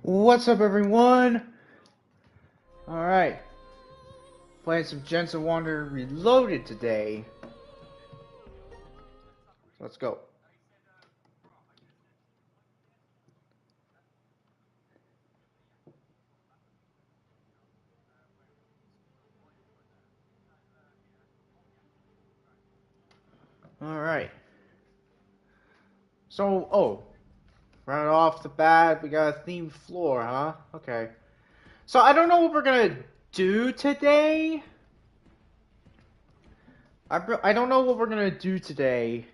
What's up, everyone? Alright, playing some Gents of Wonder Reloaded today. Let's go. Alright. So, right off the bat, we got a themed floor, huh? Okay. So, I don't know what we're gonna do today. I don't know what we're gonna do today.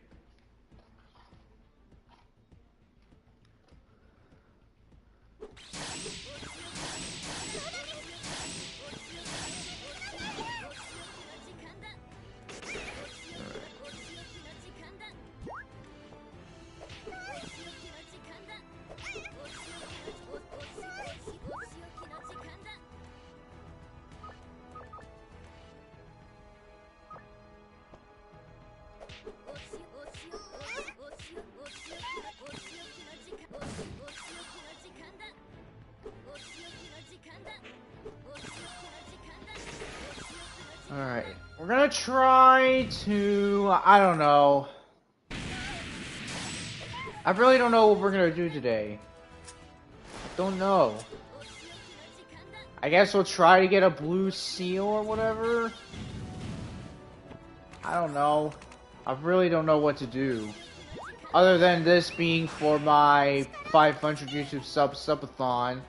Alright, we're gonna try to, I don't know. I really don't know what we're gonna do today. Don't know. I guess we'll try to get a blue seal or whatever. I don't know. I really don't know what to do. Other than this being for my 500 YouTube Subathon.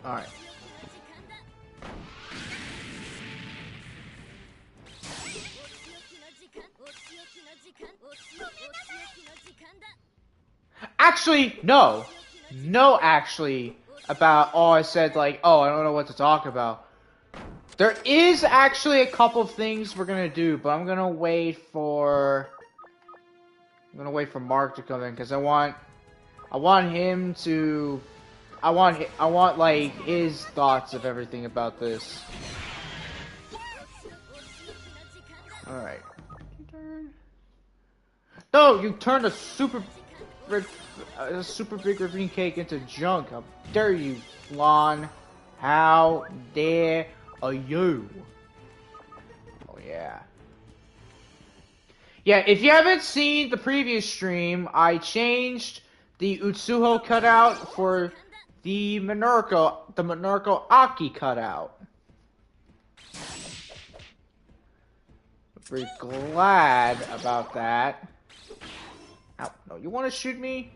Alright. Actually, no. No, actually. About all I said, like, oh, I don't know what to talk about. There is actually a couple of things we're gonna do, but I'm gonna wait for Mark to come in because I want him to I want like his thoughts of everything about this. All right. No, you turned a super big ravine cake into junk. How dare you, Lon? How dare you? Oh yeah. Yeah, if you haven't seen the previous stream, I changed the Utsuho cutout for the Minorco Aki cutout. I'm pretty glad about that. Ow, no, you want to shoot me?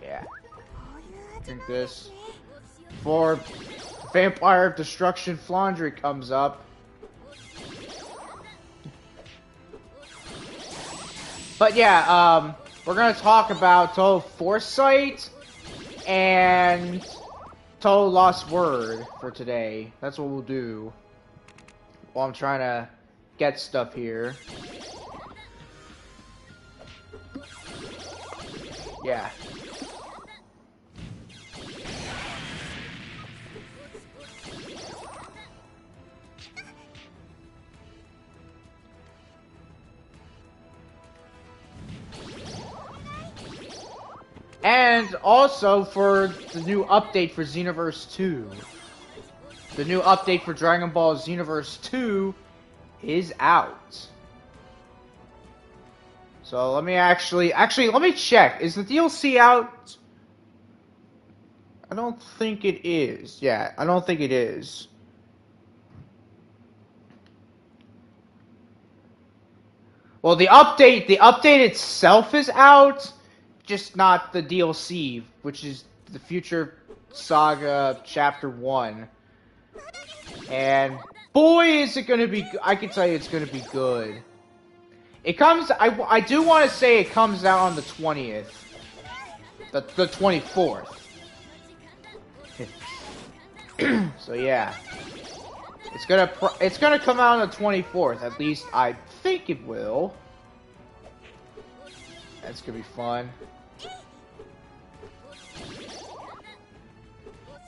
Yeah. Drink this. Before Vampire Destruction Flandre comes up. But yeah, we're gonna talk about Total Foresight and Total Lost Word for today. That's what we'll do. While I'm trying to get stuff here. Yeah. And also for the new update for Xenoverse 2. The new update for Dragon Ball Xenoverse 2 is out. So let me actually let me check. Is the DLC out? I don't think it is. Yeah, I don't think it is. Well, the update itself is out, just not the DLC, which is the Future Saga Chapter 1. And boy, is it gonna be, I can tell you it's gonna be good. It comes, I do want to say it comes out on the 20th. The 24th. So yeah. It's gonna come out on the 24th, at least I think it will. That's gonna be fun.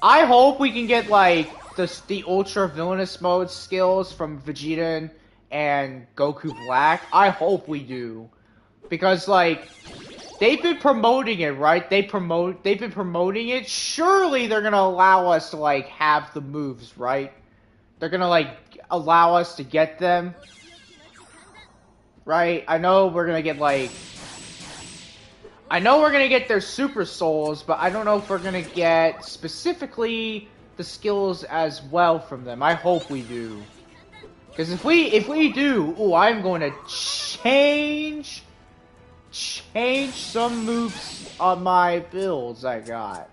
I hope we can get like the ultra villainous mode skills from Vegeta and Goku Black. I hope we do. Because like they've been promoting it, right? They've been promoting it. Surely they're gonna allow us to like have the moves, right? They're gonna like allow us to get them, right? I know we're gonna get like, I know we're gonna get their super souls, but I don't know if we're gonna get specifically the skills as well from them. I hope we do, because if we do, ooh, I'm going to change some moves on my builds I got.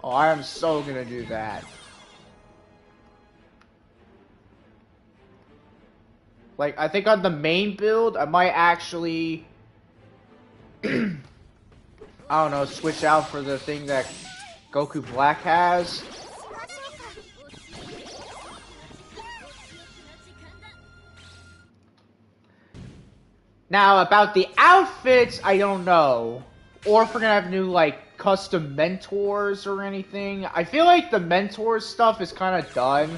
Oh, I am so gonna do that. Like, I think on the main build, I might actually, I don't know, switch out for the thing that Goku Black has. Now, about the outfits, I don't know. Or if we're gonna have new, like, custom mentors or anything. I feel like the mentor stuff is kind of done.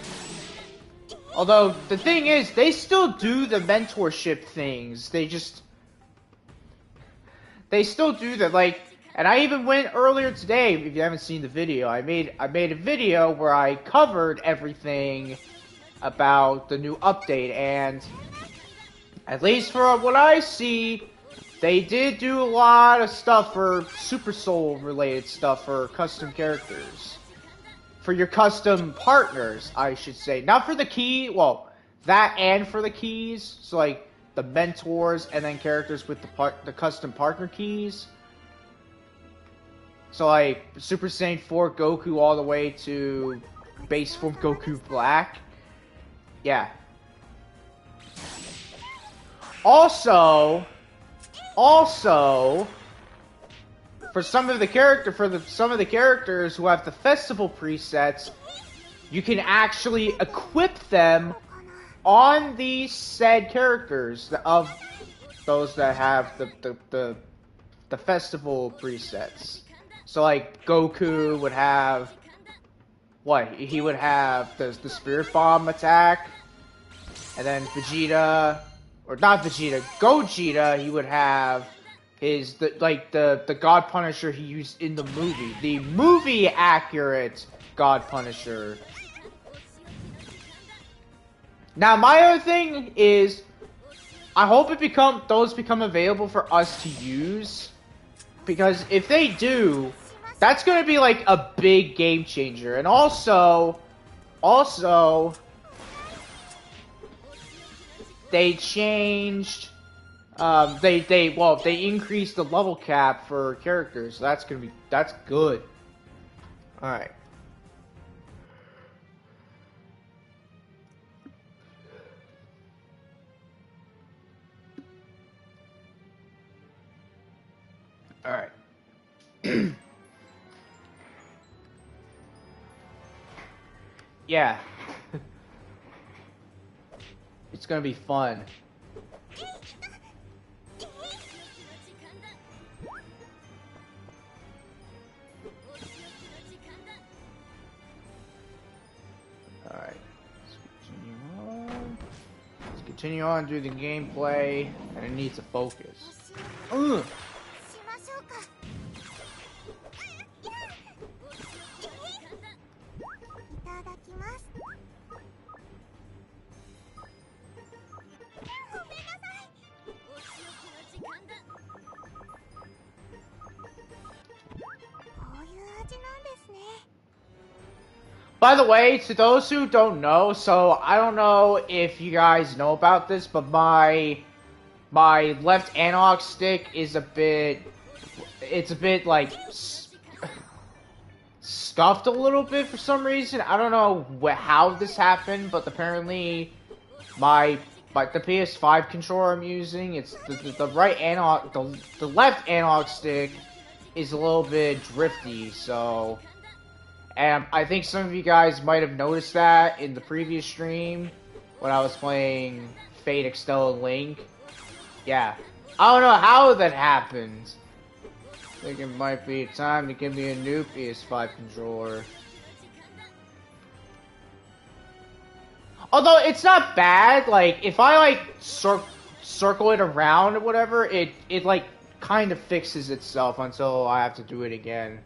Although, the thing is, they still do the mentorship things. They still do that, like, and I even went earlier today, if you haven't seen the video, I made a video where I covered everything about the new update, and at least for what I see, they did do a lot of stuff for Super Soul related stuff for custom characters. For your custom partners, I should say. Not for the key, well, that and for the keys. So like the mentors and then characters with the custom partner keys. So like Super Saiyan 4 Goku all the way to base form Goku Black. Yeah. Also, for some of the characters who have the festival presets, you can actually equip them on these said characters of those that have the festival presets. So like Goku would have what? He would have the Spirit Bomb attack, and then Vegeta, or not Vegeta, Gogeta, he would have his the God Punisher he used in the movie, the movie accurate God Punisher. Now my other thing is, I hope those become available for us to use, because if they do, that's gonna be like a big game changer. And also they changed. They increased the level cap for characters. So that's good. All right. All right. Yeah. It's gonna be fun. Alright. Let's continue on, do the gameplay, and it needs to focus. Ugh. By the way, to those who don't know, so I don't know if you guys know about this, but my left analog stick is a bit like scuffed a little bit for some reason. I don't know how this happened, but apparently the PS5 controller I'm using, it's the right analog, the left analog stick is a little bit drifty, so. And I think some of you guys might have noticed that in the previous stream when I was playing Fate Extella Link. Yeah. I don't know how that happened. I think it might be time to give me a new PS5 controller. Although it's not bad, like if I like circle it around or whatever, it like kind of fixes itself until I have to do it again.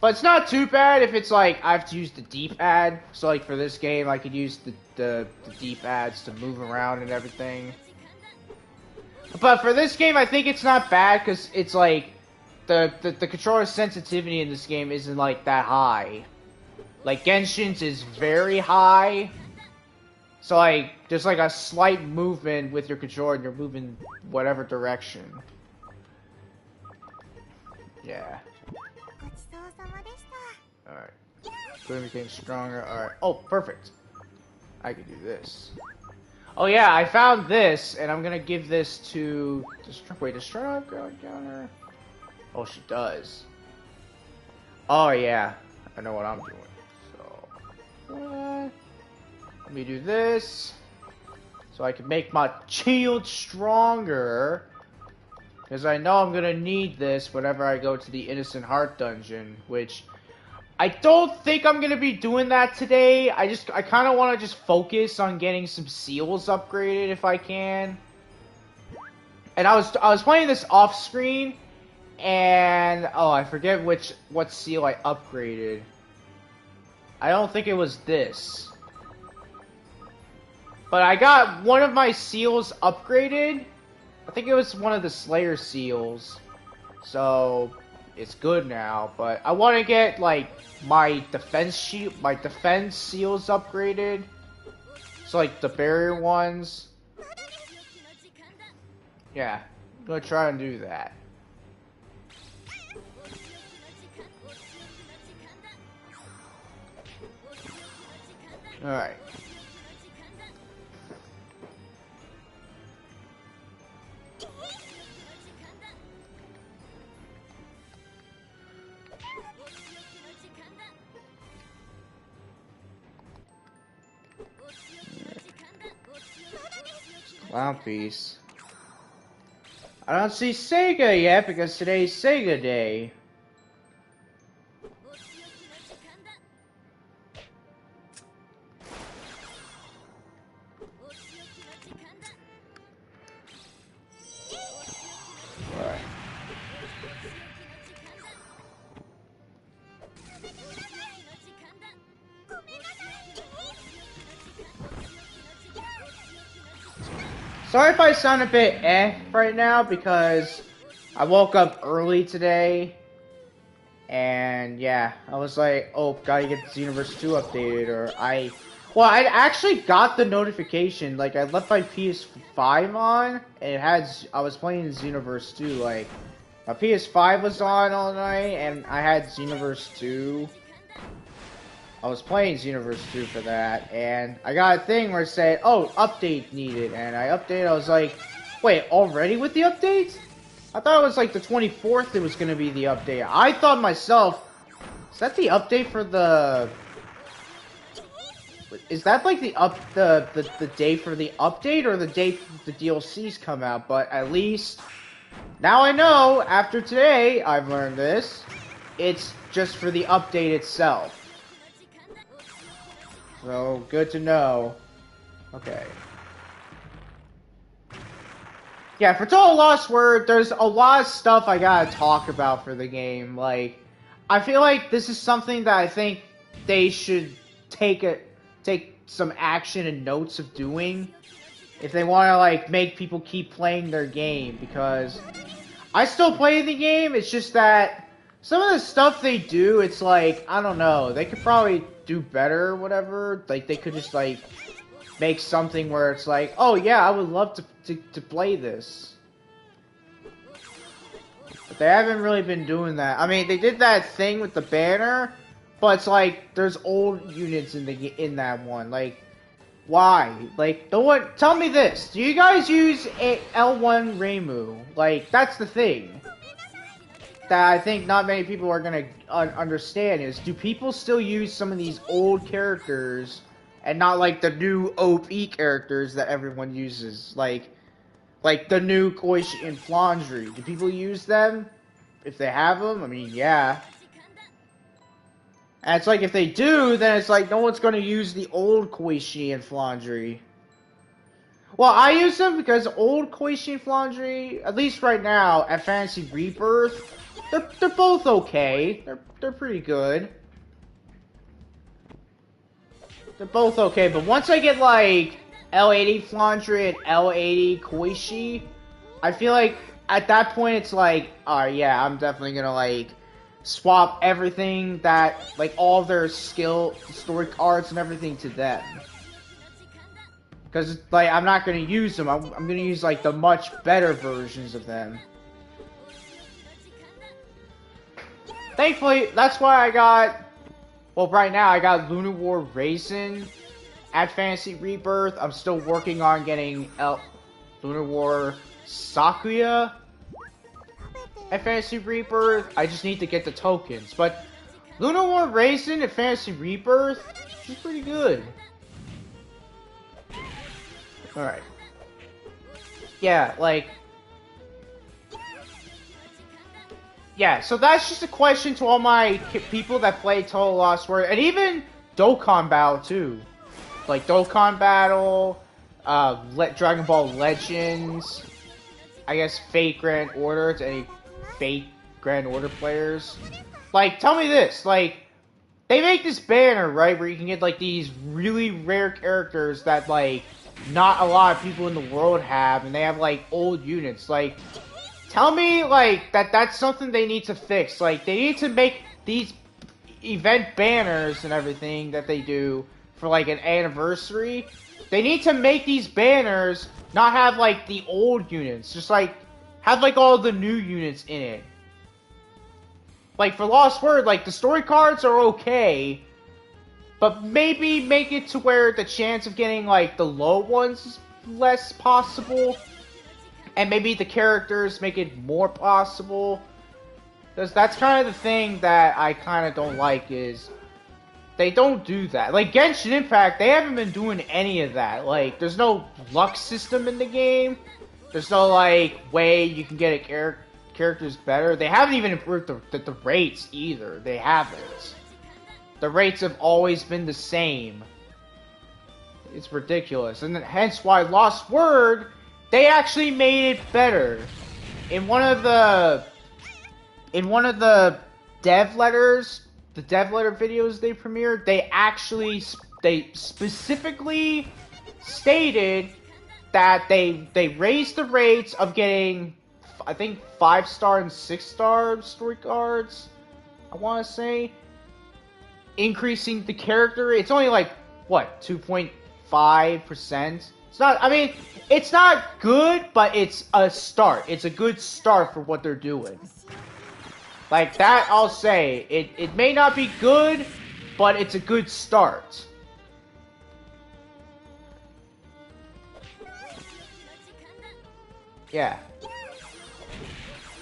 But it's not too bad if it's like I have to use the D-pad. So like for this game, I could use the D-pads to move around and everything. But for this game, I think it's not bad because it's like the controller sensitivity in this game isn't like that high. Like Genshin's is very high. So like there's like a slight movement with your controller and you're moving whatever direction. Yeah. Alright. Boom became stronger. Alright. Oh, perfect. I can do this. Oh yeah, I found this, and I'm gonna give this to... Wait, does Strata go counter? Oh, she does. Oh yeah. I know what I'm doing. So... let me do this. So I can make my shield stronger. Because I know I'm gonna need this whenever I go to the Innocent Heart dungeon, which I don't think I'm gonna be doing that today. I kind of want to just focus on getting some seals upgraded if I can. And I was playing this off screen, and oh, I forget what seal I upgraded. I don't think it was this. But I got one of my seals upgraded. I think it was one of the Slayer seals. So it's good now. But I want to get like my defense seals upgraded. So like the barrier ones. Yeah, I'm gonna try and do that. Alright. Clown piece. I don't see Sega yet because today's Sega Day. Alright. Sorry if I sound a bit right now because I woke up early today and yeah, I was like, oh, gotta get this Universe 2 updated I actually got the notification, like I left my PS5 on and I was playing Xenoverse 2, like my PS5 was on all night and I had Xenoverse 2. I was playing Xenoverse 2 for that, and I got a thing where it said, oh, update needed, and I updated, I was like, wait, already with the update? I thought it was like the 24th it was going to be the update. I thought myself, is that the update for the... Is that like the day for the update, or the day the DLCs come out? But at least, now I know, after today, I've learned this, it's just for the update itself. So, good to know. Okay. Yeah, for Total Lost Word, there's a lot of stuff I gotta talk about for the game. Like, I feel like this is something that I think they should take some action and notes of doing if they want to, like, make people keep playing their game, because I still play the game, it's just that some of the stuff they do, it's like, I don't know, they could probably do better or whatever. Like, they could just, like, make something where it's like, oh yeah, I would love to play this. But they haven't really been doing that. I mean, they did that thing with the banner, but it's like, there's old units in that one. Like, why? Like, no one, tell me this. Do you guys use L1 Reimu? Like, that's the thing that I think not many people are gonna understand is, do people still use some of these old characters and not like the new OP characters that everyone uses? Like the new Koichi and Flandry. Do people use them? If they have them? I mean, yeah. And it's like, if they do, then it's like, no one's gonna use the old Koichi and Flandry. Well, I use them because old Koichi and Flandre, at least right now, at Fantasy Rebirth, they're both okay. They're pretty good. They're both okay, but once I get like L80 Flandre and L80 Koichi, I feel like at that point it's like, alright, yeah, I'm definitely gonna like swap everything that, like all of their skill, story cards and everything to them. Because, like, I'm not going to use them. I'm going to use, like, the much better versions of them. Thankfully, that's why I got... Well, right now, I got Lunar War Raisin at Fantasy Rebirth. I'm still working on getting Lunar War Sakuya at Fantasy Rebirth. I just need to get the tokens. But Lunar War Raisin at Fantasy Rebirth, she's pretty good. Alright. Yeah, like... Yeah, so that's just a question to all my people that play Total Lost World, and even Dokkan Battle, too. Like, Dokkan Battle, Dragon Ball Legends, I guess Fate Grand Order, to any Fate Grand Order players. Like, tell me this, like, they make this banner, right, where you can get, like, these really rare characters that, like, not a lot of people in the world have, and they have, like, old units. Like, tell me, like, that's something they need to fix. Like, they need to make these event banners and everything that they do for, like, an anniversary. They need to make these banners not have, like, the old units. Just, like, have, like, all the new units in it. Like, for Lost Word, like, the story cards are okay, but maybe make it to where the chance of getting, like, the low ones is less possible. And maybe the characters make it more possible. Because that's kind of the thing that I kind of don't like is... They don't do that. Like, Genshin Impact, they haven't been doing any of that. Like, there's no luck system in the game. There's no, like, way you can get a characters better. They haven't even improved the rates either. They haven't. The rates have always been the same. It's ridiculous. And hence why Lost Word, they actually made it better. In one of the dev letters, the dev letter videos they premiered, they specifically stated that they raised the rates of getting, I think, 5-star and 6-star story cards, I want to say. Increasing the character, it's only like, what, 2.5%? It's not, I mean, it's not good, but it's a start. It's a good start for what they're doing. Like, that, I'll say. It may not be good, but it's a good start. Yeah.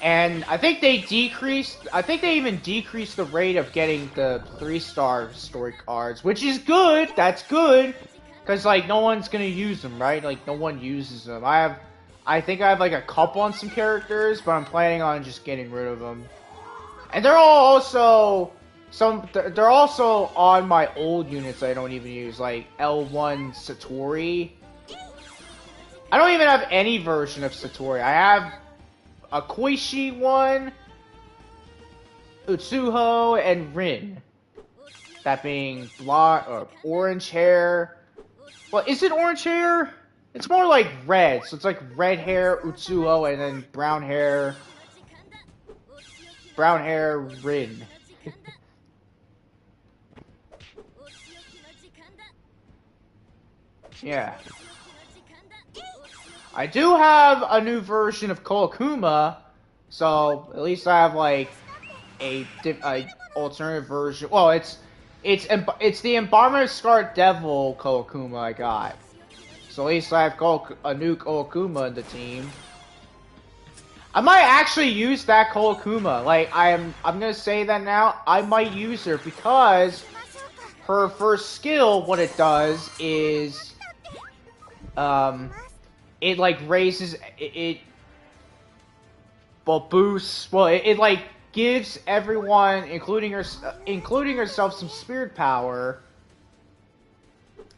And I think they even decreased the rate of getting the 3-star story cards, which is good, that's good, because, like, no one's gonna use them, right? Like, no one uses them. I think I have, like, a couple on some characters, but I'm planning on just getting rid of them. And they're also on my old units I don't even use, like L1 Satori. I don't even have any version of Satori. I have a Koichi one, Utsuho, and Rin. That being orange hair. Well, is it orange hair? It's more like red, so it's like red hair, Utsuho, and then brown hair, Rin. Yeah. I do have a new version of Koakuma, so at least I have like a alternative version. Well, it's the Embalmer Scarred Devil Koakuma I got. So at least I have a new Koakuma in the team. I might actually use that Koakuma. Like, I'm gonna say that now. I might use her because her first skill, what it does is, it like raises boosts. Well, it like gives everyone, including herself, some spirit power.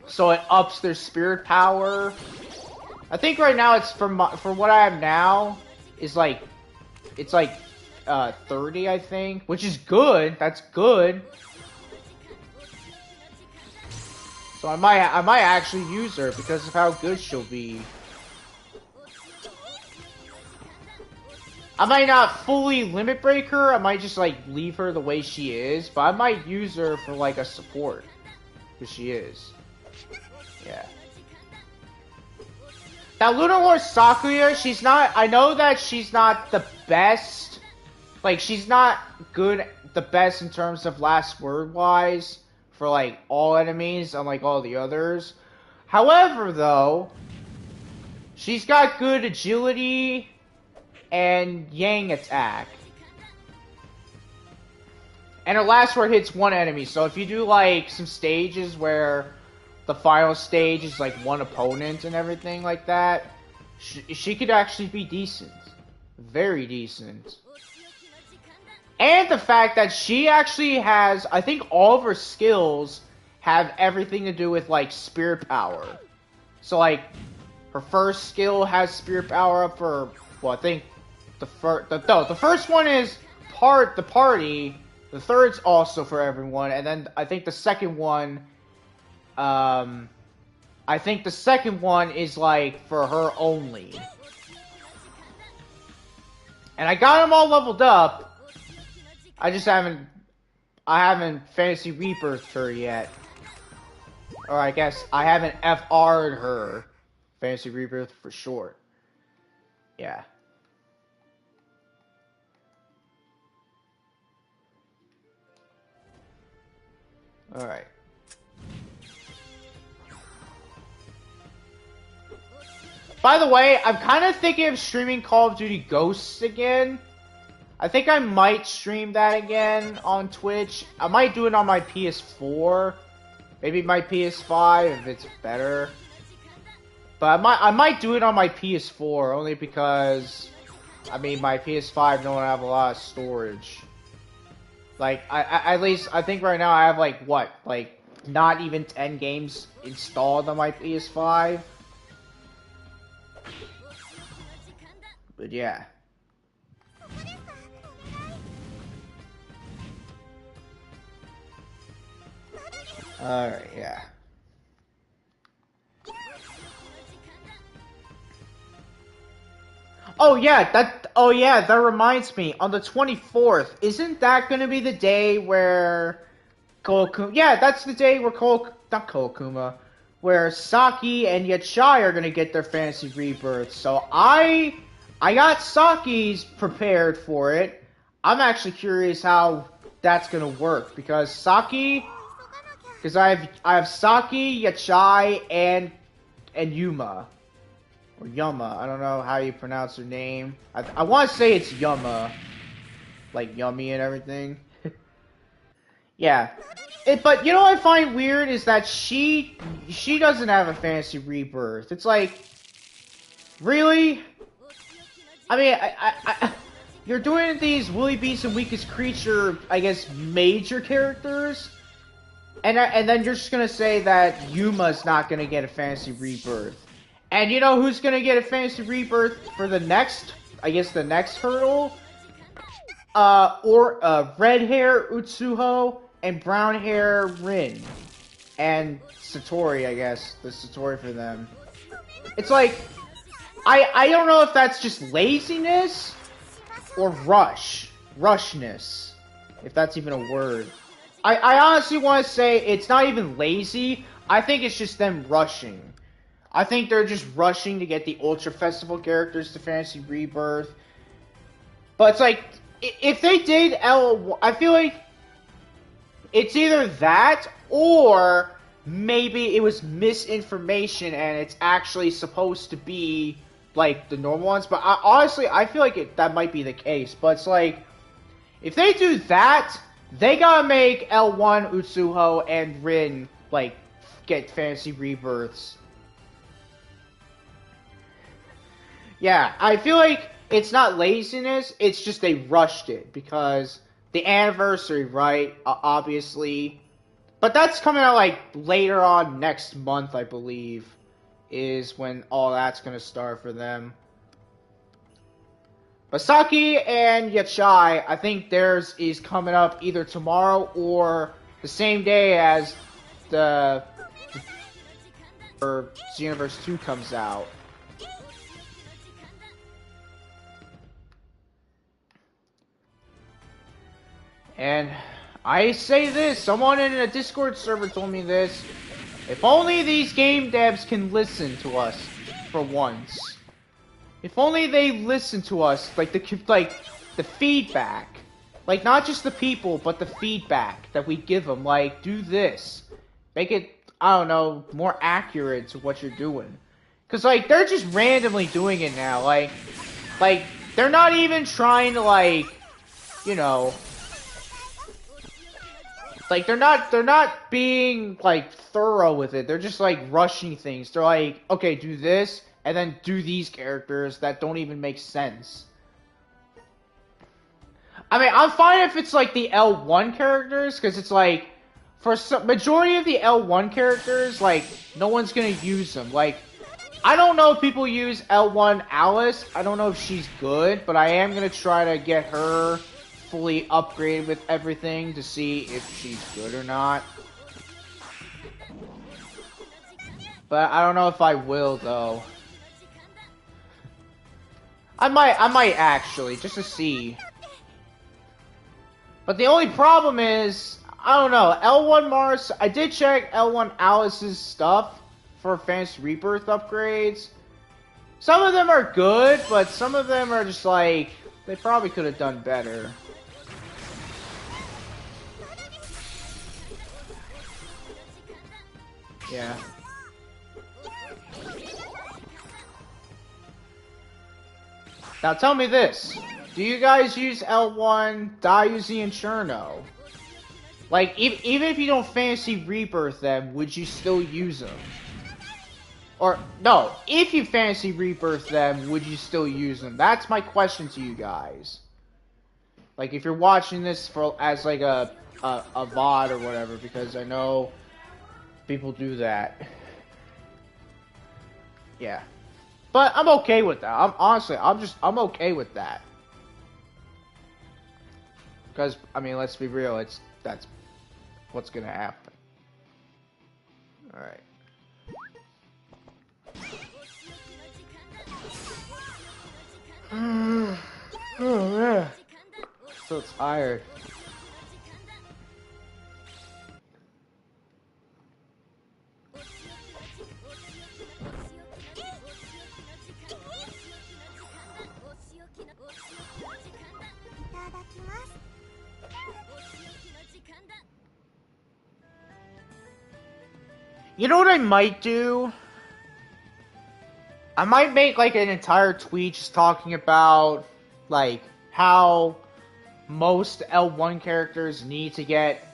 So it ups their spirit power. I think right now it's for what I have now is like it's like 30, I think, which is good. That's good. So I might actually use her because of how good she'll be. I might not fully limit break her. I might just like leave her the way she is, but I might use her for like a support, because she is. Yeah. Now Lunar Lord Sakuya, she's not. I know that she's not the best. Like she's not good, the best in terms of last word wise for like all enemies, unlike all the others. However, though, she's got good agility and yang attack. And her last word hits one enemy, so if you do like some stages where the final stage is like one opponent and everything like that, she could actually be decent. Very decent. And the fact that she actually has, I think all of her skills have everything to do with like spirit power. So like, her first skill has spirit power up for, well, I think the first one is the party. The third's also for everyone, and then I think the second one, is like for her only. And I got them all leveled up. I haven't Fantasy Rebirthed her yet. Or I guess I haven't FR'd her. Fantasy Rebirth for short. Yeah. Alright. By the way, I'm kind of thinking of streaming Call of Duty Ghosts again. I think I might stream that again on Twitch. I might do it on my PS4. Maybe my PS5 if it's better. But I might do it on my PS4 only because, I mean, my PS5 don't have a lot of storage. Like, at least, I think right now I have, like, what? Like, not even 10 games installed on my PS5? But, yeah. Alright, yeah. Oh yeah, that reminds me. On the 24th, isn't that gonna be the day where Koakuma? Yeah, that's the day where not Koakuma, where Saki and Yachai are gonna get their fantasy rebirths. So I got Saki's prepared for it. I'm actually curious how that's gonna work because I have Saki, Yachai, and Yuma. Or Yuma. I don't know how you pronounce her name. I want to say it's Yuma. Like yummy and everything. Yeah. But you know what I find weird is that she doesn't have a fantasy rebirth. It's like, really? I mean, you're doing these Willy Beast and Weakest Creature, I guess, major characters? And then you're just gonna say that Yuma's not gonna get a fantasy rebirth. And you know who's gonna get a fantasy rebirth for the next, I guess the next hurdle? Red hair Utsuho and brown hair Rin. And Satori, I guess. The Satori for them. It's like, I don't know if that's just laziness or rushness. If that's even a word. I honestly want to say it's not even lazy. I think it's just them rushing. I think they're just rushing to get the Ultra Festival characters to Fantasy Rebirth. But it's like, if they did I feel like it's either that or maybe it was misinformation and it's actually supposed to be like the normal ones. But honestly, I feel like that might be the case. But it's like, if they do that, they gotta make L1, Utsuho, and Rin, like, get fantasy rebirths. Yeah, I feel like it's not laziness, it's just they rushed it, because the anniversary, right, obviously. But that's coming out, like, later on next month, I believe. is when all that's gonna start for them. But Saki and Yachai, I think theirs is coming up either tomorrow or the same day as the Xenoverse 2 comes out. And I say this, someone in a Discord server told me this. If only these game devs can listen to us for once. If only they listen to us, like the feedback. Like, not just the people, but the feedback that we give them. Like, do this. Make it, I don't know, more accurate to what you're doing. Because, like, they're just randomly doing it now. Like, they're not even trying to, like, you know... Like, they're not being, like, thorough with it. They're just, like, rushing things. They're like, okay, do this, and then do these characters that don't even make sense. I mean, I'm fine if it's, like, the L1 characters, because it's, like, for some majority of the L1 characters, like, no one's gonna use them. Like, I don't know if people use L1 Alice. I don't know if she's good, but I am gonna try to get her fully upgraded with everything to see if she's good or not. But I don't know if I will, though. I might actually, just to see. But the only problem is, I don't know, L1 Mars, I did check L1 Alice's stuff for Fantasy Rebirth upgrades. Some of them are good, but some of them are just like, they probably could have done better. Yeah. Now tell me this. Do you guys use L1, Daiuzi, and Cherno? Like, even if you don't Fantasy Rebirth them, would you still use them? Or, no, if you Fantasy Rebirth them, would you still use them? That's my question to you guys. Like, if you're watching this for as, like, a VOD or whatever, because I know people do that. Yeah. But I'm okay with that. I'm okay with that. Because, I mean, let's be real, that's what's gonna happen. Alright. Oh man. So tired. You know what I might do? I might make like an entire tweet just talking about like how most L1 characters need to get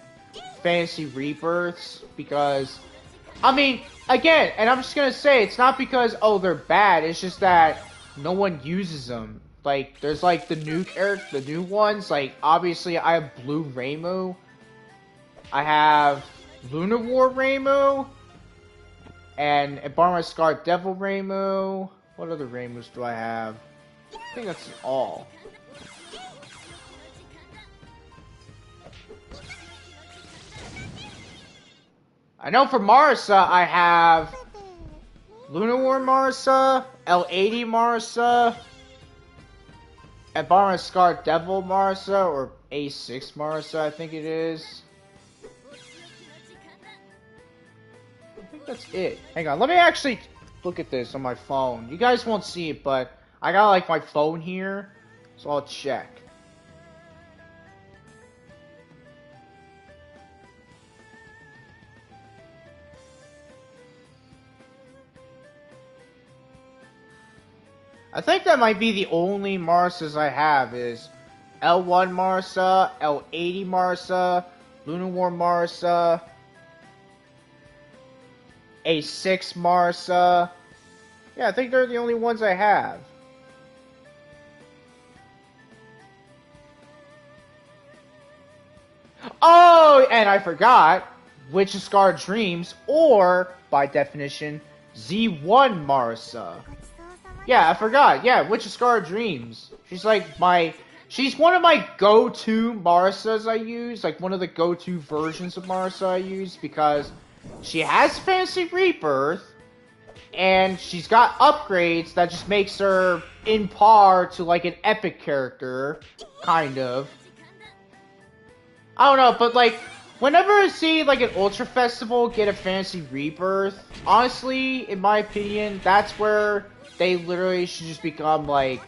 Fantasy Rebirths, because I mean, again, and I'm just gonna say, it's not because, oh, they're bad, it's just that no one uses them. Like, there's like the new ones, like, obviously I have Blue Reimu, I have Lunar War Reimu, and Barma Scar Devil Reimu. What other Reimus do I have? I think that's all. I know for Marisa, I have Lunar War Marisa, L80 Marisa, and Barma Scar Devil Marisa, or A6 Marisa, I think it is. I think that's it. Hang on, let me actually look at this on my phone. You guys won't see it, but I got like my phone here, so I'll check. I think that might be the only Marsas I have is L1 Marsa, L80 Marsa, Lunar War Marsa, A6 Marsa. Yeah, I think they're the only ones I have. Oh, and I forgot, Witch of Scarred Dreams, or, by definition, Z1 Marisa. Yeah, I forgot. Yeah, Witch of Scar Dreams. She's like she's one of my go-to Marisas I use, like one of the go-to versions of Marisa I use, because she has Fantasy Rebirth, and she's got upgrades that just makes her in par to like an epic character, kind of. I don't know, but like, whenever I see like an Ultra Festival get a Fantasy Rebirth, honestly, in my opinion, that's where they literally should just become like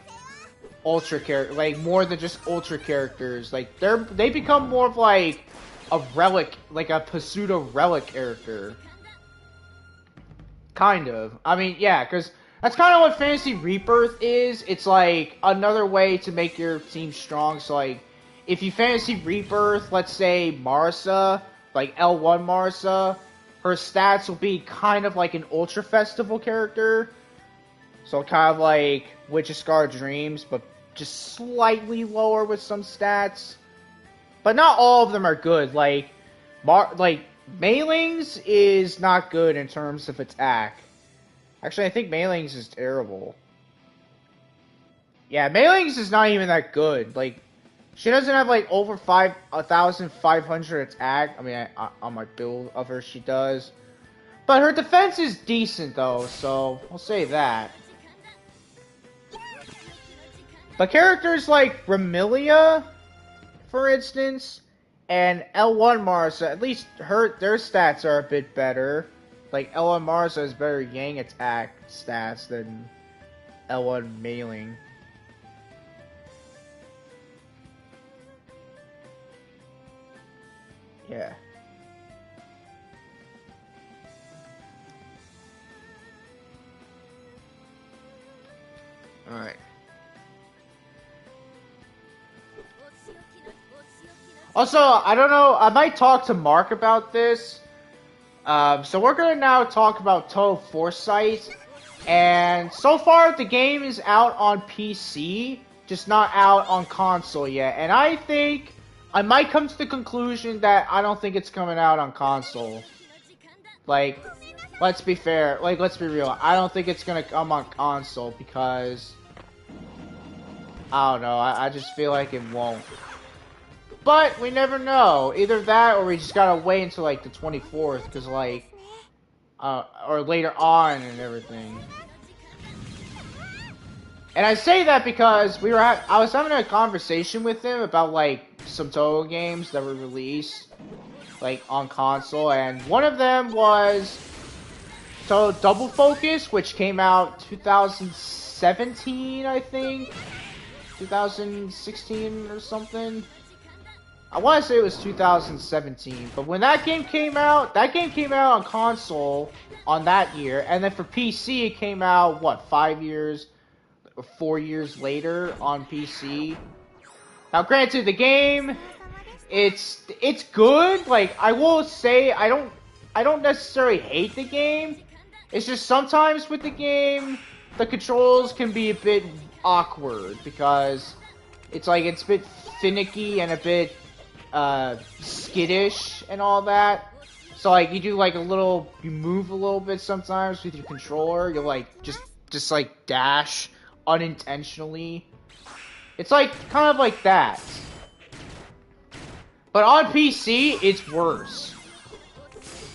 Ultra character, like more than just Ultra characters. Like they become more of like a relic, like a pseudo relic character. Kind of. I mean, yeah, because that's kind of what Fantasy Rebirth is. It's like another way to make your team strong. So like, if you Fantasy Rebirth, let's say Marisa, like L1 Marisa, her stats will be kind of like an Ultra Festival character. So kind of like Witch of Scar Dreams, but just slightly lower with some stats. But not all of them are good. Like Mailings is not good in terms of attack. Actually, I think Mailings is terrible. Yeah, Mailings is not even that good. Like, she doesn't have like over 1,500 attack. I mean, on my build of her, she does. But her defense is decent though, so I'll say that. But characters like Remilia, for instance, and L1 Marisa, at least their stats are a bit better. Like, L1 Marisa has better Yang attack stats than L1 Mailing. Yeah. Alright. Also, I don't know, I might talk to Mark about this. So we're going to now talk about Total Foresight. And so far, the game is out on PC, just not out on console yet. And I think I might come to the conclusion that I don't think it's coming out on console. Like, let's be fair. Like, let's be real. I don't think it's going to come on console because, I don't know, I just feel like it won't. But we never know. Either that or we just gotta wait until like the 24th, because like, or later on and everything. And I say that because I was having a conversation with him about like some Toho games that were released like on console, and one of them was Toho Double Focus, which came out 2017, I think, 2016 or something. I want to say it was 2017, but when that game came out on console on that year, and then for PC it came out, what, 5 years or 4 years later on PC. Now granted, the game, it's good. Like, I will say, I don't necessarily hate the game. It's just sometimes with the game, the controls can be a bit awkward, because it's like, it's a bit finicky and a bit skittish and all that. So like, you do like you move a little bit sometimes with your controller. You'll like just like dash unintentionally. It's like kind of like that. But on PC, it's worse.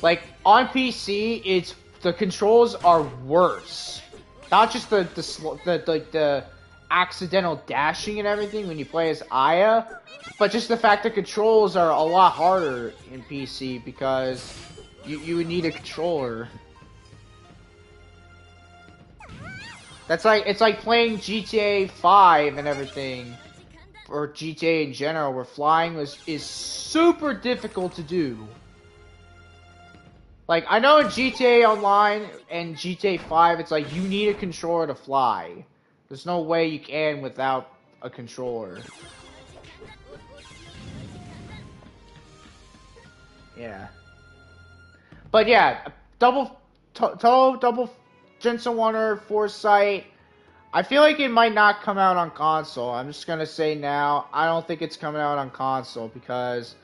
Like on PC, the controls are worse. Not just the accidental dashing and everything when you play as Aya, but just the fact that controls are a lot harder in PC because you would need a controller. It's like playing GTA 5 and everything, or GTA in general, where flying is super difficult to do. Like, I know in GTA Online and GTA 5, it's like you need a controller to fly. There's no way you can without a controller. Yeah. But yeah, double Jensen Warner Foresight. I feel like it might not come out on console. I'm just gonna say now, I don't think it's coming out on console because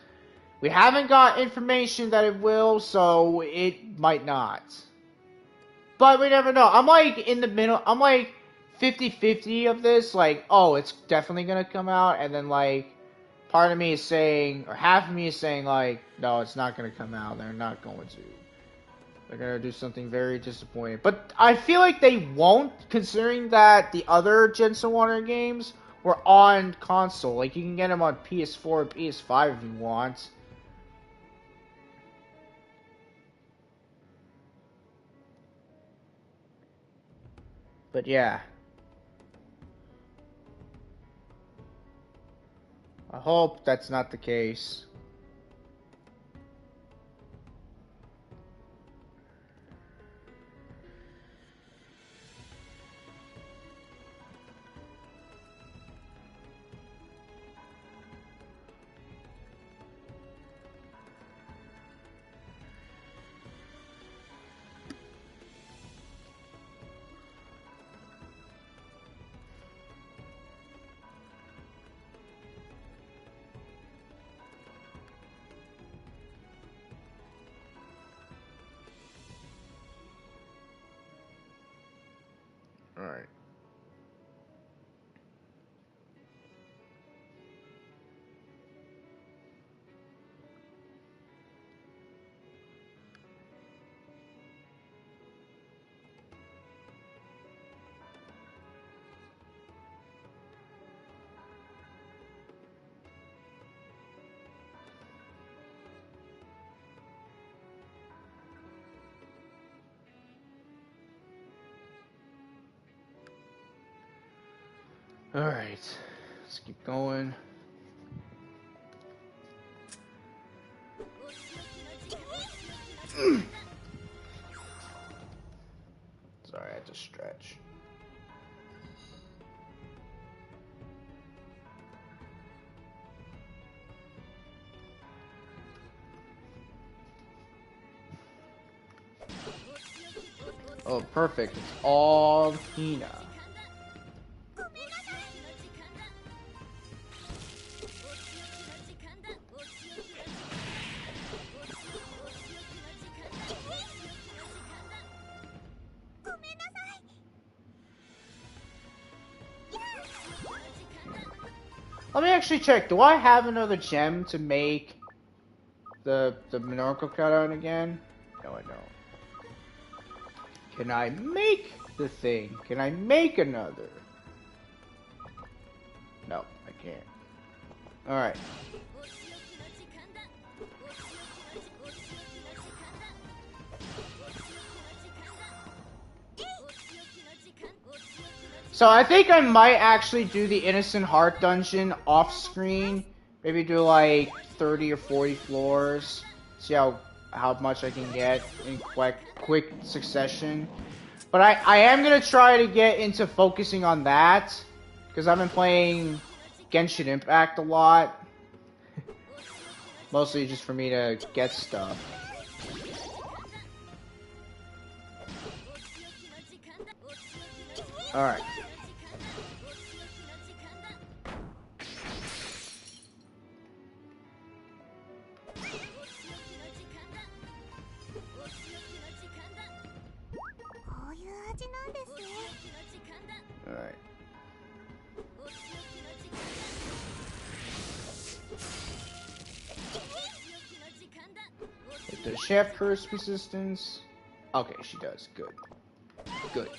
we haven't got information that it will, so it might not. But we never know. I'm like in the middle. I'm like 50-50 of this. Like, oh, it's definitely gonna come out, and then like part of me is saying, or half of me is saying like, no, it's not gonna come out. They're not going to. They're gonna do something very disappointing. But I feel like they won't, considering that the other Jensen Water games were on console. Like you can get them on PS4 and PS5 if you want. But yeah. I hope that's not the case. Alright. Alright. Let's keep going. Sorry, I had to stretch. Oh, perfect. It's all Hina. Let me actually check. Do I have another gem to make the Minorco cutout again? No, I don't. Can I make the thing? Can I make another? No, I can't. Alright. So I think I might actually do the Innocent Heart dungeon off screen. Maybe do like 30 or 40 floors. See how much I can get in quick succession. But I am gonna try to get into focusing on that, because I've been playing Genshin Impact a lot. Mostly just for me to get stuff. Alright. Alright. Does she have curse resistance? Okay, she does. Good. Good.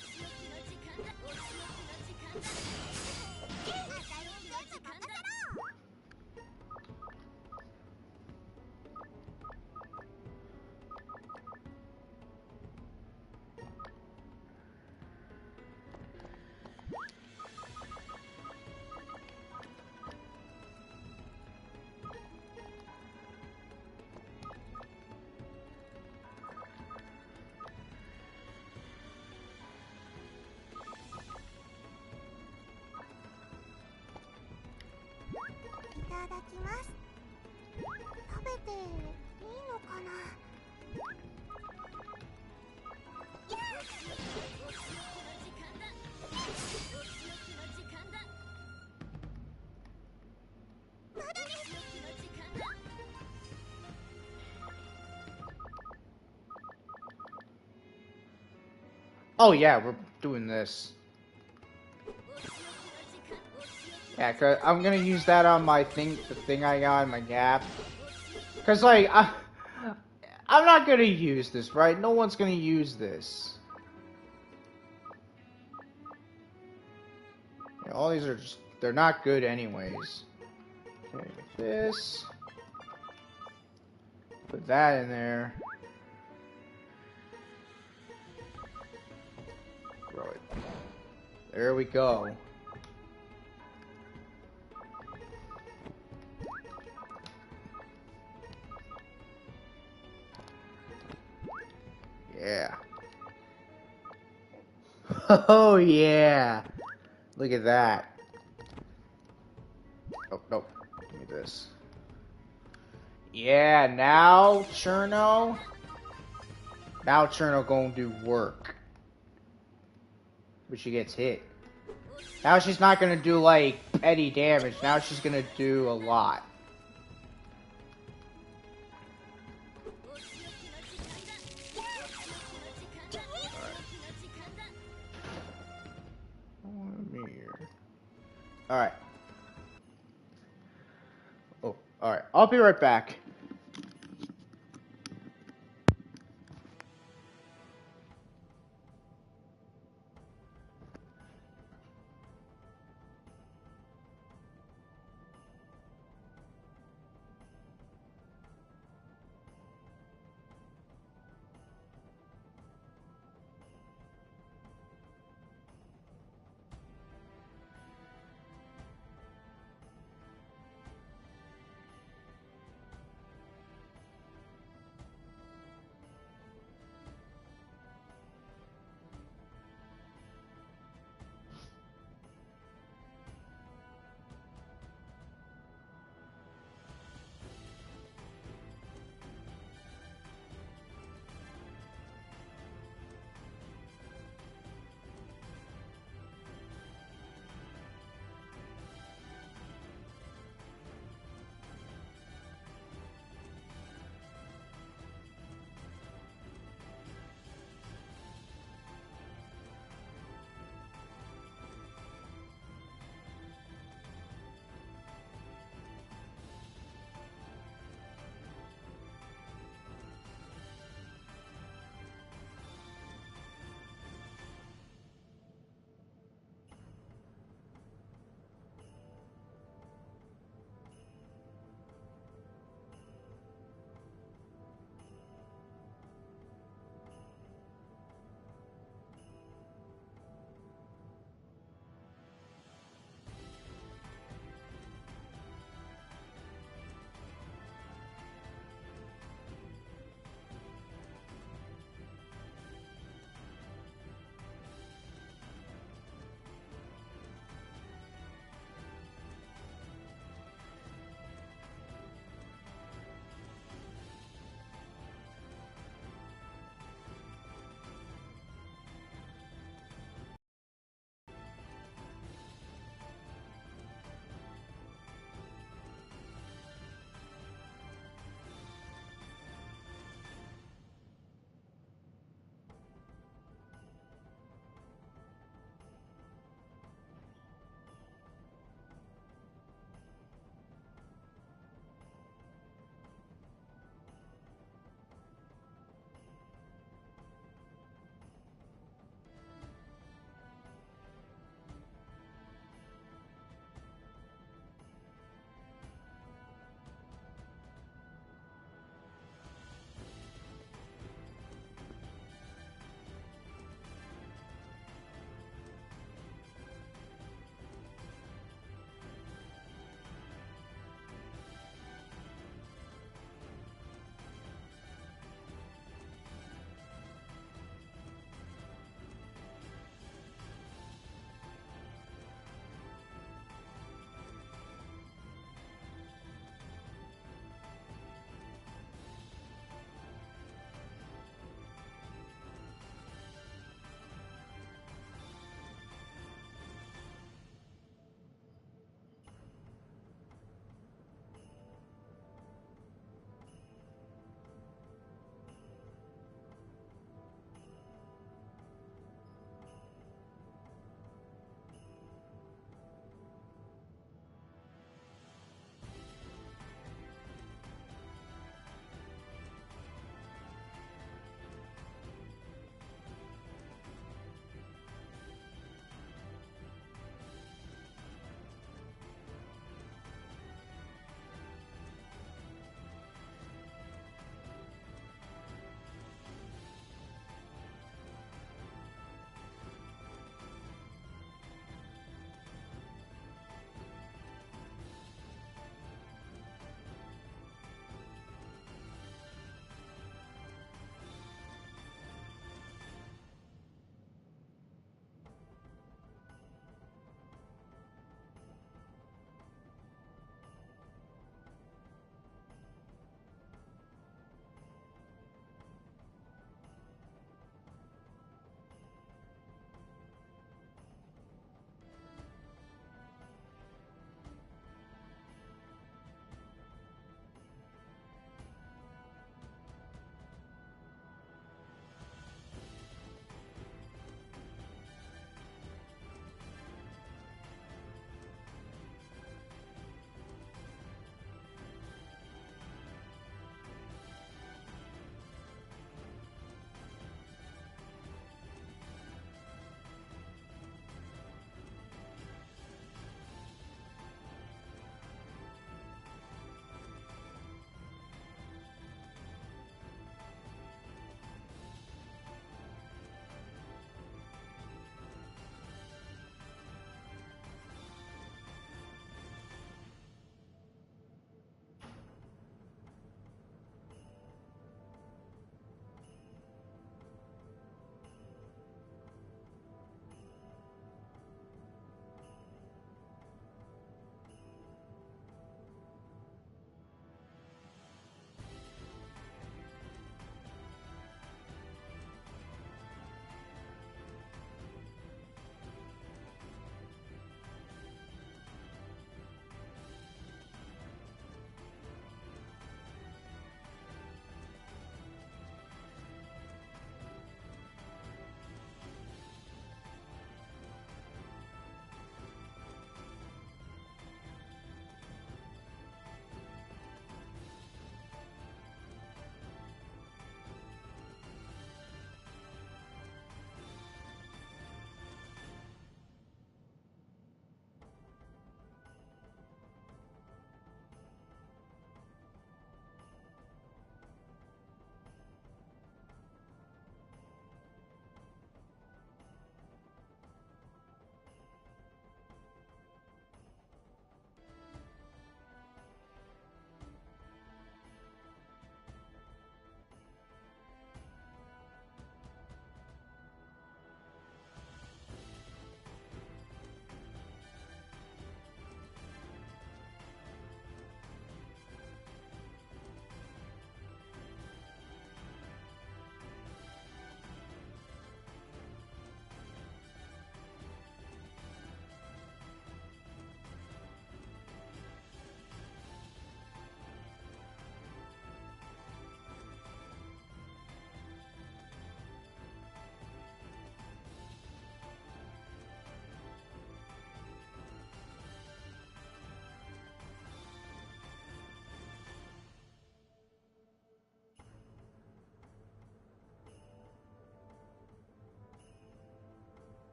Oh yeah, we're doing this. Yeah, cause I'm gonna use that on my thing, the thing I got in my gap. Cause like I'm not gonna use this, right? No one's gonna use this. Yeah, all these are just, they're not good anyways. Okay, this. Put that in there. Throw it. There we go. Yeah. Oh yeah. Look at that. Oh, no. Give me this. Yeah, now Cherno. Now Cherno gonna do work. But she gets hit. Now she's not gonna do like petty damage. Now she's gonna do a lot. Alright. Oh, alright. I'll be right back.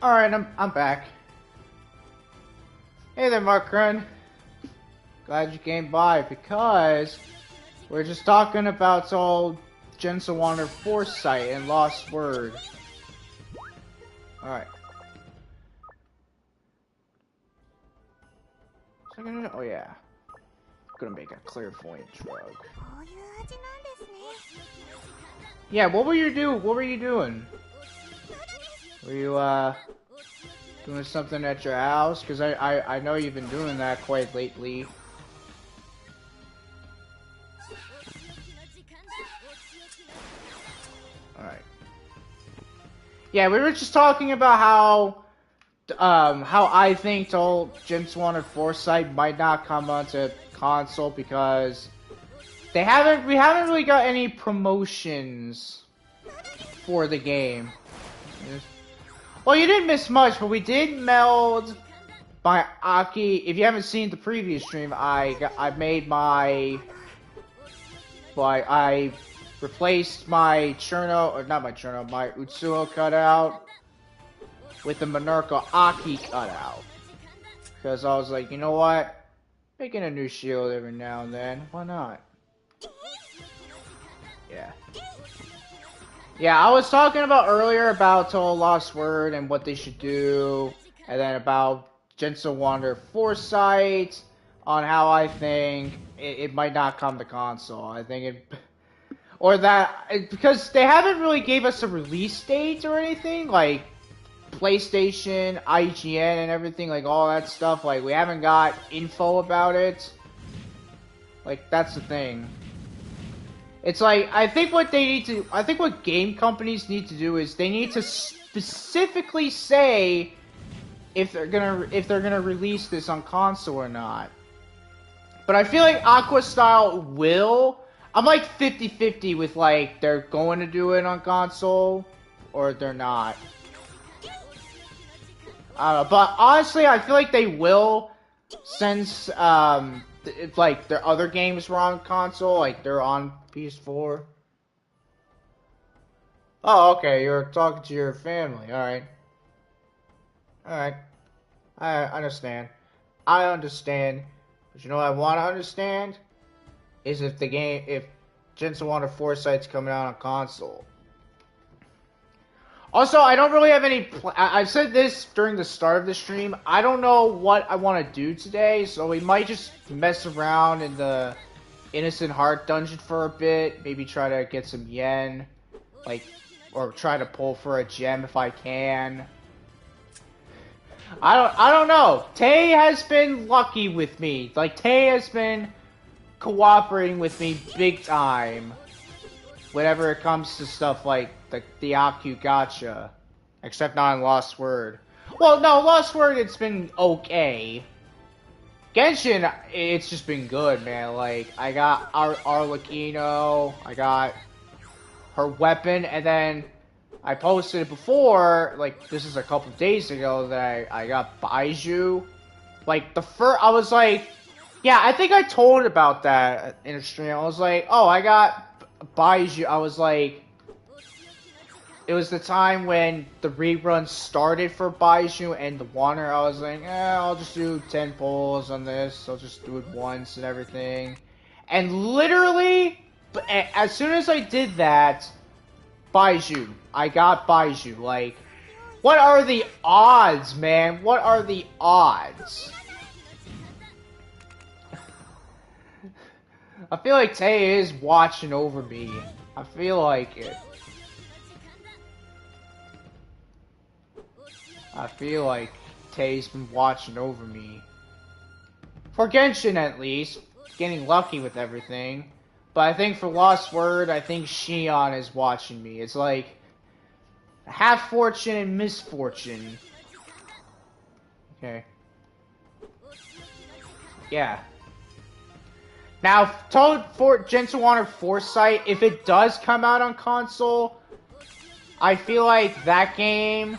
Alright, I'm back. Hey there, Mark Run. Glad you came by, because we're just talking about old Gentle Wander Foresight and Lost Word. Alright. Oh yeah. Gonna make a clairvoyant drug. Yeah, what were you doing? Were you doing something at your house? Because I know you've been doing that quite lately. Alright. Yeah, we were just talking about how I think old Gentle Wander Foresight might not come onto console because we haven't really got any promotions for the game. Well, you didn't miss much, but we did meld my Aki. If you haven't seen the previous stream, I replaced my Cherno, or not my Cherno, my Utsuo cutout with the Monarcha Aki cutout. Because I was like, you know what? Making a new shield every now and then, why not? Yeah. Yeah, I was talking about earlier about Total Lost Word and what they should do, and then about Gentle Wander Foresight, on how I think it might not come to console. I think it... Or that... Because they haven't really gave us a release date or anything, like PlayStation, IGN, and everything, like all that stuff. Like, we haven't got info about it. Like, that's the thing. It's like, I think what game companies need to do is they need to specifically say if they're gonna release this on console or not. But I feel like Aqua Style will. I'm like 50-50 with like they're going to do it on console or they're not. I don't know, but honestly, I feel like they will, since if like their other games were on console, like they're on PS4. Oh, okay, you're talking to your family. Alright. Alright. I understand. I understand. But you know what I want to understand? Is if Gentle Wander Foresight's coming out on console. Also, I don't really have any... I've said this during the start of the stream. I don't know what I want to do today, so we might just mess around in the Innocent Heart dungeon for a bit. Maybe try to get some yen. Like, or try to pull for a gem if I can. I don't know. Tay has been lucky with me. Like, Tay has been cooperating with me big time whenever it comes to stuff like the Aku Gacha. Except not in Lost Word. Well, no, Lost Word, it's been okay. Genshin, it's just been good, man. Like, I got Arlecchino, I got her weapon, and then I posted it before, like, this is a couple days ago, that I got Baiju. Like, I was like, yeah, I think I told about that in a stream. I was like, oh, I got Baiju. I was like, it was the time when the rerun started for Baiju and the Wander. I was like, I'll just do 10 pulls on this. I'll just do it once and everything. And literally, as soon as I did that, Baiju. I got Baiju. Like, what are the odds, man? What are the odds? I feel like Tay is watching over me. I feel like it. I feel like Tay's been watching over me. For Genshin, at least. Getting lucky with everything. But I think for Lost Word, I think Shion is watching me. It's like half fortune and misfortune. Okay. Yeah. Now, Gentle Wander Foresight, if it does come out on console, I feel like that game...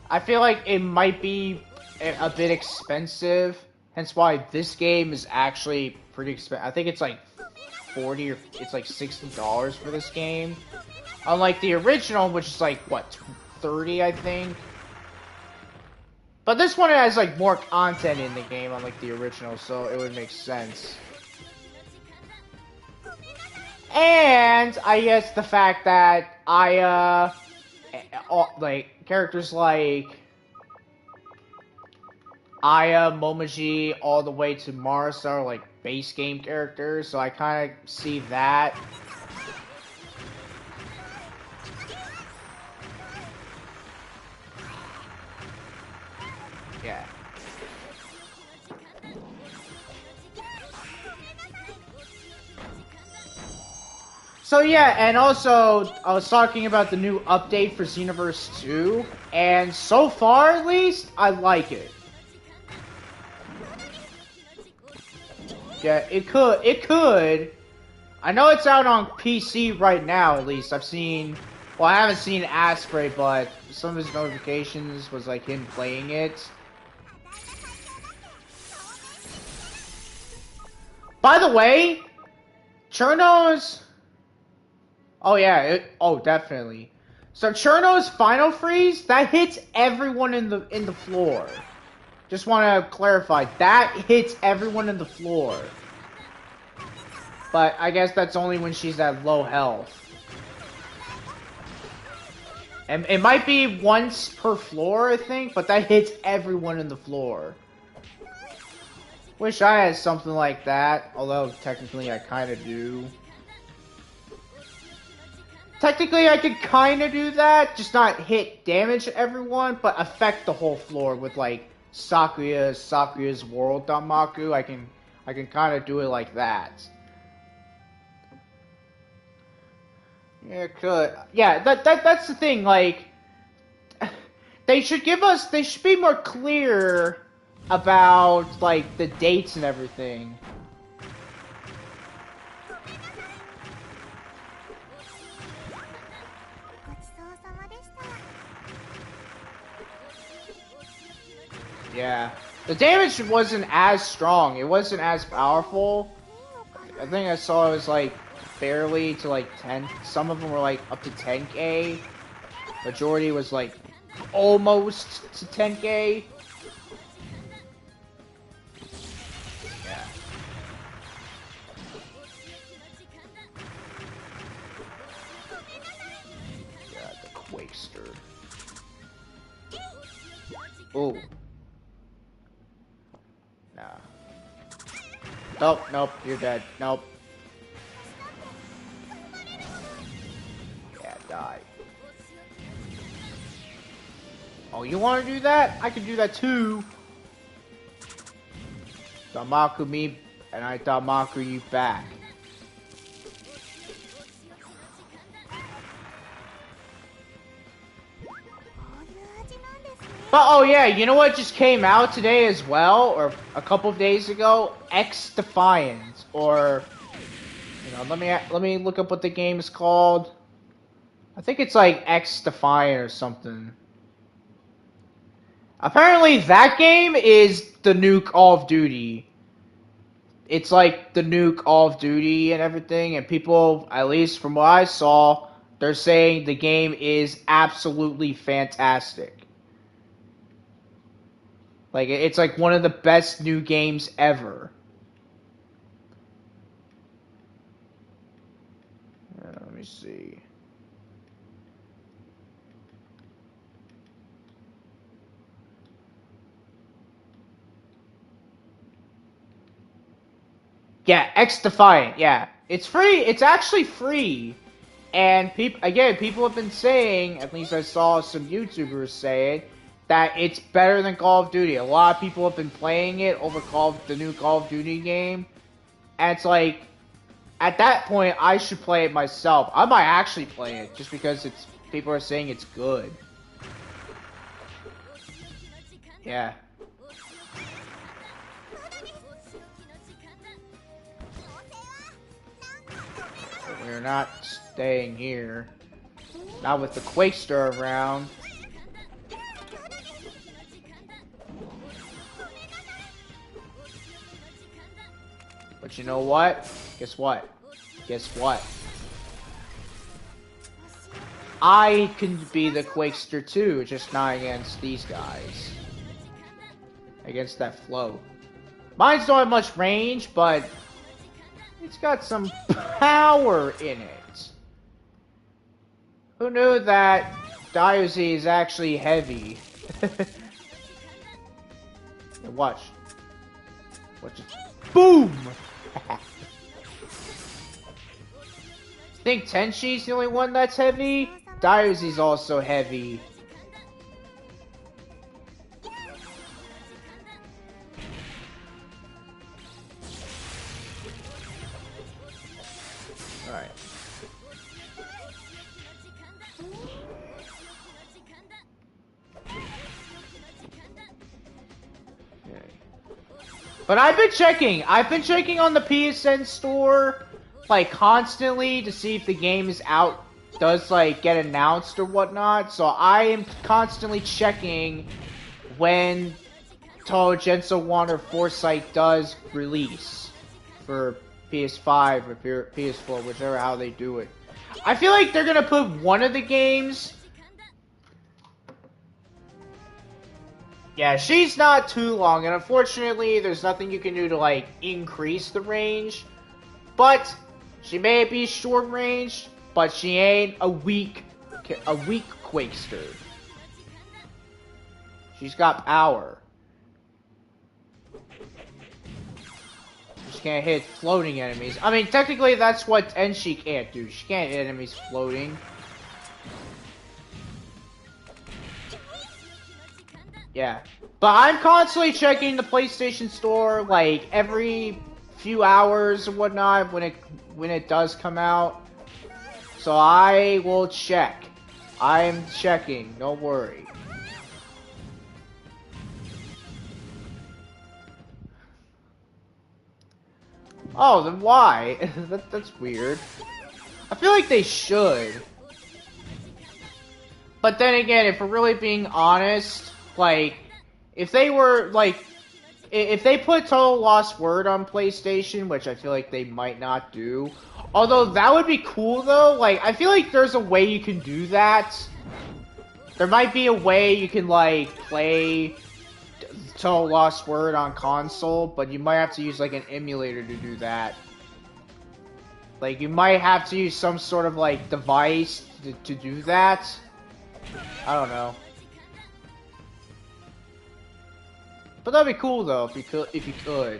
I feel like it might be a bit expensive, hence why this game is actually pretty expensive. I think it's like $40 or it's like $60 for this game. Unlike the original, which is like, what, $30, I think? But this one has like more content in the game unlike the original, so it would make sense. And I guess the fact that like characters like Aya, Momoji, all the way to Mars are like base game characters, so I kind of see that. Yeah. So yeah, and also I was talking about the new update for Xenoverse 2, and so far at least, I like it. Yeah, it could. I know it's out on PC right now, at least. Well, I haven't seen Asprey, but some of his notifications was like him playing it. By the way, Cherno's... Oh yeah, definitely. So Cherno's Final Freeze, that hits everyone in the floor. Just want to clarify, that hits everyone in the floor. But I guess that's only when she's at low health. And it might be once per floor, I think, but that hits everyone in the floor. Wish I had something like that, although technically I kind of do. Technically I could kind of do that, just not hit damage everyone, but affect the whole floor with like Sakuya's World Danmaku. I can kind of do it like that. Yeah, it could. Yeah, that's the thing, like they should be more clear about like the dates and everything. Yeah. The damage wasn't as strong. It wasn't as powerful. I think I saw it was like barely to like 10. Some of them were like up to 10k. Majority was like almost to 10k. Yeah. Yeah, the Quakester. Ooh. Nah. Nope, you're dead. Nope. Yeah, die. Oh, you want to do that? I can do that too. Damaku me, and I Damaku you back. But oh yeah, you know what just came out today as well, or a couple of days ago? X Defiant, or you know, let me look up what the game is called. I think it's like X Defiant or something. Apparently, that game is the new Call of Duty. It's like the new Call of Duty and everything, and people, at least from what I saw, they're saying the game is absolutely fantastic. Like, it's like one of the best new games ever. Let me see. Yeah, X Defiant, yeah. It's free, it's actually free. And people have been saying, at least I saw some YouTubers say it, that it's better than Call of Duty. A lot of people have been playing it over the new Call of Duty game. And it's like, at that point, I should play it myself. I might actually play it, just because people are saying it's good. Yeah. We're not staying here. Not with the Quakester around. But you know what? Guess what? Guess what? I can be the Quakester too, just not against these guys. against that flow. Mine's don't have much range, but it's got some power in it. Who knew that Diosy is actually heavy? Watch. Watch it. Boom! Think Tenshi's the only one that's heavy? Diosy's also heavy. Alright. But I've been checking on the PSN store, like, constantly to see if the game is out, does, like, get announced or whatnot. So I am constantly checking when Toho Genso Wander Foresight does release for PS5 or PS4, whichever how they do it. I feel like they're gonna put one of the games. Yeah, she's not too long, and unfortunately, there's nothing you can do to, like, increase the range. But she may be short range, but she ain't a weak Quakester. She's got power. She can't hit floating enemies. I mean, technically, that's what Tenshi can't do. She can't hit enemies floating. Yeah. But I'm constantly checking the PlayStation Store, like, every few hours or whatnot when it does come out. So I will check. I'm checking, don't worry. Oh, then why? That's weird. I feel like they should. But then again, if we're really being honest, like, if they were, like, if they put Total Lost Word on PlayStation, which I feel like they might not do, although that would be cool though, like, I feel like there's a way you can do that. There might be a way you can, like, play Total Lost Word on console, but you might have to use, like, an emulator to do that. Like, you might have to use some sort of, like, device to do that. I don't know. But that'd be cool though, if you could.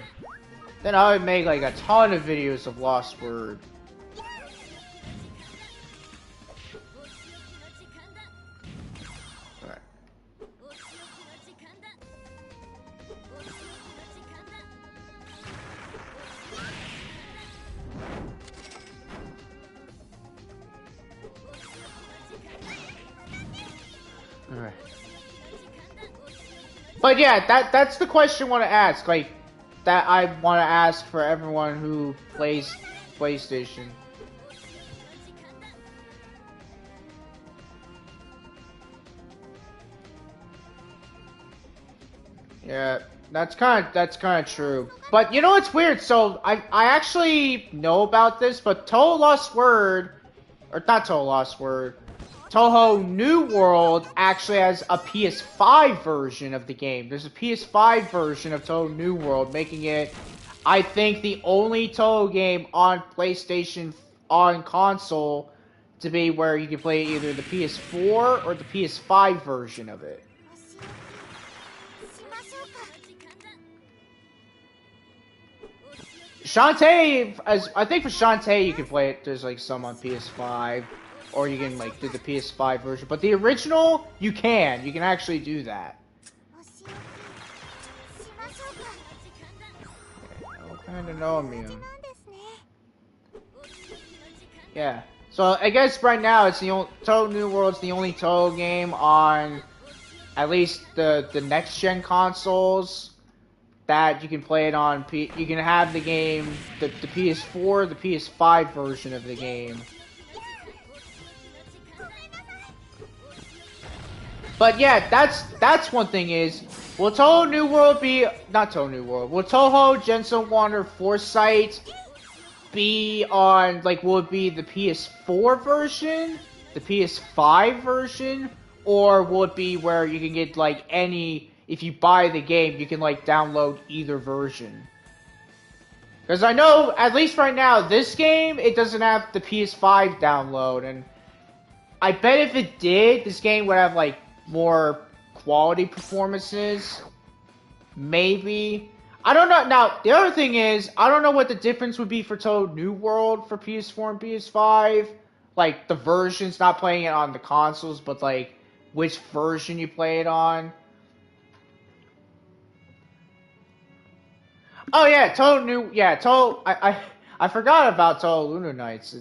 Then I would make like a ton of videos of Lost Word. Alright. Alright. But yeah, that's the question I want to ask, like, that I want to ask for everyone who plays PlayStation. Yeah, that's kind of true. But you know what's weird? So I actually know about this, but Toho Lost Word, or not Toho Lost Word, Toho New World actually has a PS5 version of the game. There's a PS5 version of Toho New World, making it, I think, the only Toho game on PlayStation on console to be where you can play either the PS4 or the PS5 version of it. Shantae, I think for Shantae you can play it, there's like some on PS5. Or you can, like, do the PS5 version. But the original, you can actually do that. Okay, kind of know him. Yeah. So, I guess right now, it's the only, Toho New World's the only Toho game on at least the next-gen consoles that you can play it on. You can have the game, the PS4, the PS5 version of the game. But yeah, that's one thing is, will Toho New World be, not Toho New World, will Toho Genso Wander Foresight be on, like, will it be the PS4 version, the PS5 version, or will it be where you can get, like, any if you buy the game, you can like download either version. Because I know, at least right now, this game, it doesn't have the PS5 download, and I bet if it did, this game would have like more quality performances. Maybe. I don't know. Now, the other thing is, I don't know what the difference would be for Total New World for PS4 and PS5. Like, the versions, not playing it on the consoles, but like, which version you play it on. Oh yeah, I forgot about Total Lunar Nights.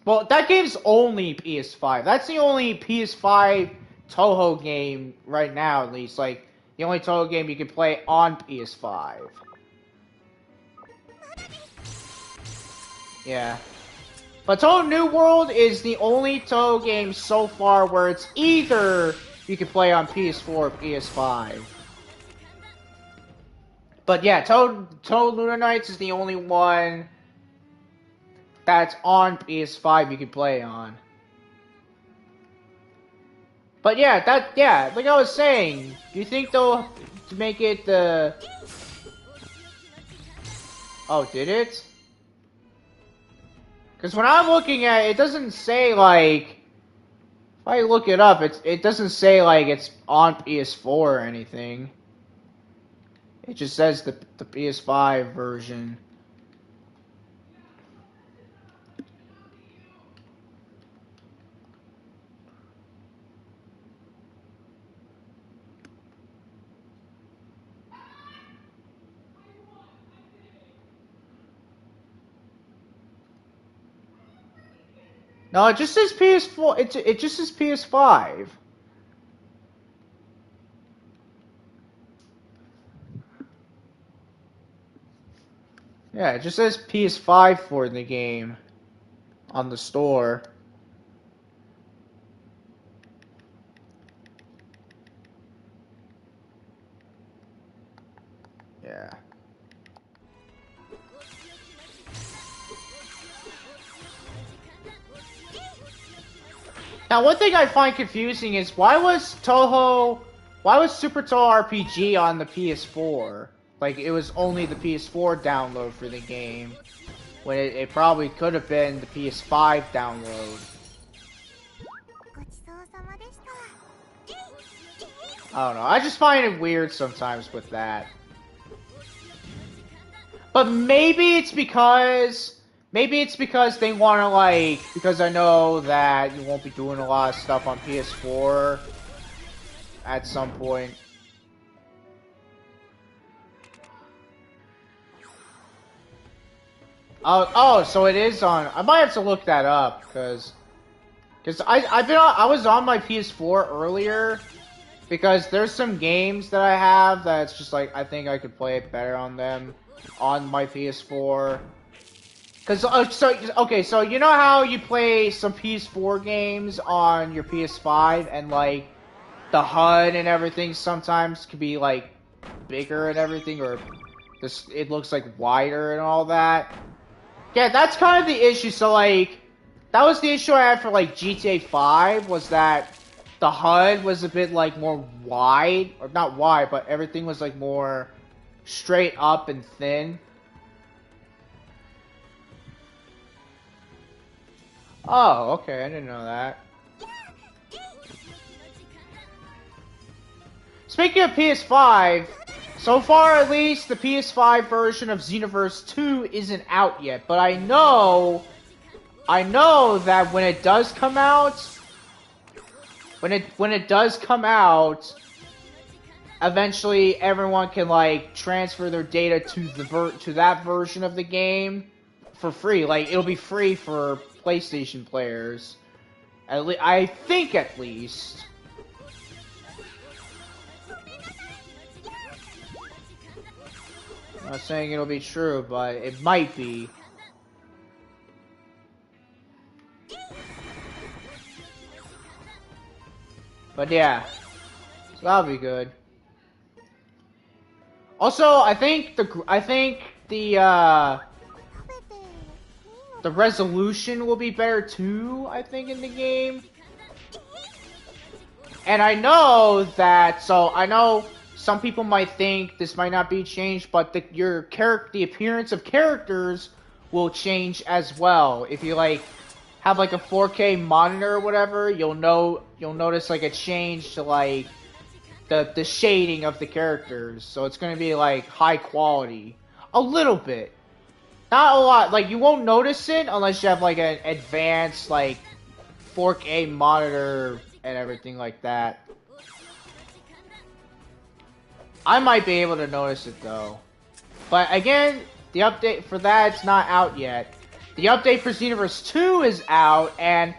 Well, that game's only PS5. That's the only PS5 Toho game right now, at least. Like, the only Toho game you can play on PS5. Yeah. But Total New World is the only Toho game so far where it's either you can play on PS4 or PS5. But yeah, Total Lunar Nights is the only one that's on PS5 you can play on. But yeah, like I was saying, do you think they'll make it the... Oh, did it? Because when I'm looking at it, it doesn't say like... If I look it up, it doesn't say like it's on PS4 or anything. It just says the PS5 version. No, it just says PS4. It just says PS5. Yeah, it just says PS5 for the game on the store. Yeah. Now, one thing I find confusing is why was Super Toho RPG on the PS4? Like, it was only the PS4 download for the game, when it probably could have been the PS5 download. I don't know, I just find it weird sometimes with that. But maybe it's because they want to, like, because I know that you won't be doing a lot of stuff on PS4 at some point. Oh, so it is on. I might have to look that up because I was on my PS4 earlier because there's some games that I have that's just like I think I could play it better on them on my PS4. Cause so you know how you play some PS4 games on your PS5 and like the HUD and everything sometimes can be like bigger and everything, or it looks like wider and all that. Yeah, that's kind of the issue. So like that was the issue I had for like GTA 5 was that the HUD was a bit like more wide, or not wide, but everything was like more straight up and thin. Oh, okay, I didn't know that. Speaking of PS5, so far at least the PS5 version of Xenoverse 2 isn't out yet, but I know that when it does come out, eventually everyone can like transfer their data to that version of the game for free. Like it'll be free for PlayStation players. I think at least. I'm not saying it'll be true, but it might be. But yeah, so that'll be good. Also, I think the resolution will be better too, I think, in the game. And I know that, so some people might think this might not be changed, but the appearance of characters will change as well. If you like have like a 4K monitor or whatever, you'll notice like a change to like the shading of the characters. So it's gonna be like high quality. A little bit. Not a lot. Like you won't notice it unless you have like an advanced like 4K monitor and everything like that. I might be able to notice it though. But again, the update for that's not out yet. The update for Xenoverse 2 is out, and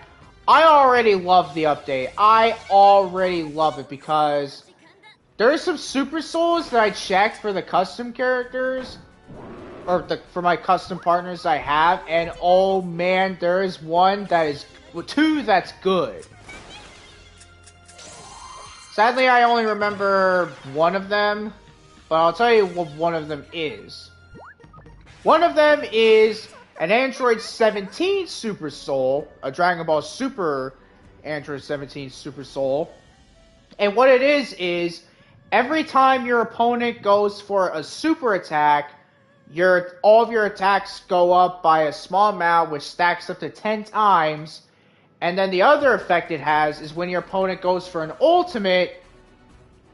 I already love the update. I already love it because there's some Super Souls that I checked for the custom characters, or for my custom partners I have, and oh man, there is two that's good. Sadly, I only remember one of them, but I'll tell you what one of them is. One of them is an Android 17 Super Soul, a Dragon Ball Super Android 17 Super Soul. And what it is every time your opponent goes for a super attack, all of your attacks go up by a small amount, which stacks up to 10 times. And then the other effect it has is when your opponent goes for an ultimate,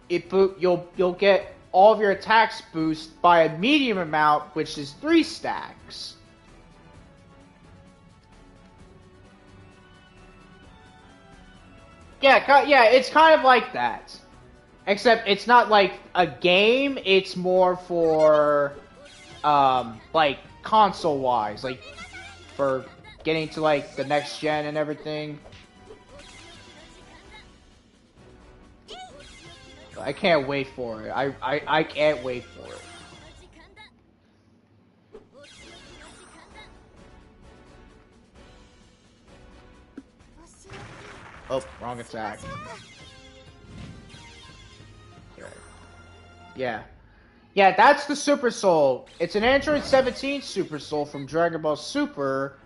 you'll get all of your attacks boost by a medium amount, which is 3 stacks. Yeah, it's kind of like that. Except it's not like a game, it's more for, like, console-wise. Like, for getting to, like, the next gen and everything. I can't wait for it. I can't wait for it. Oh, wrong attack. Yeah. Yeah, that's the Super Soul. It's an Android 17 Super Soul from Dragon Ball Super.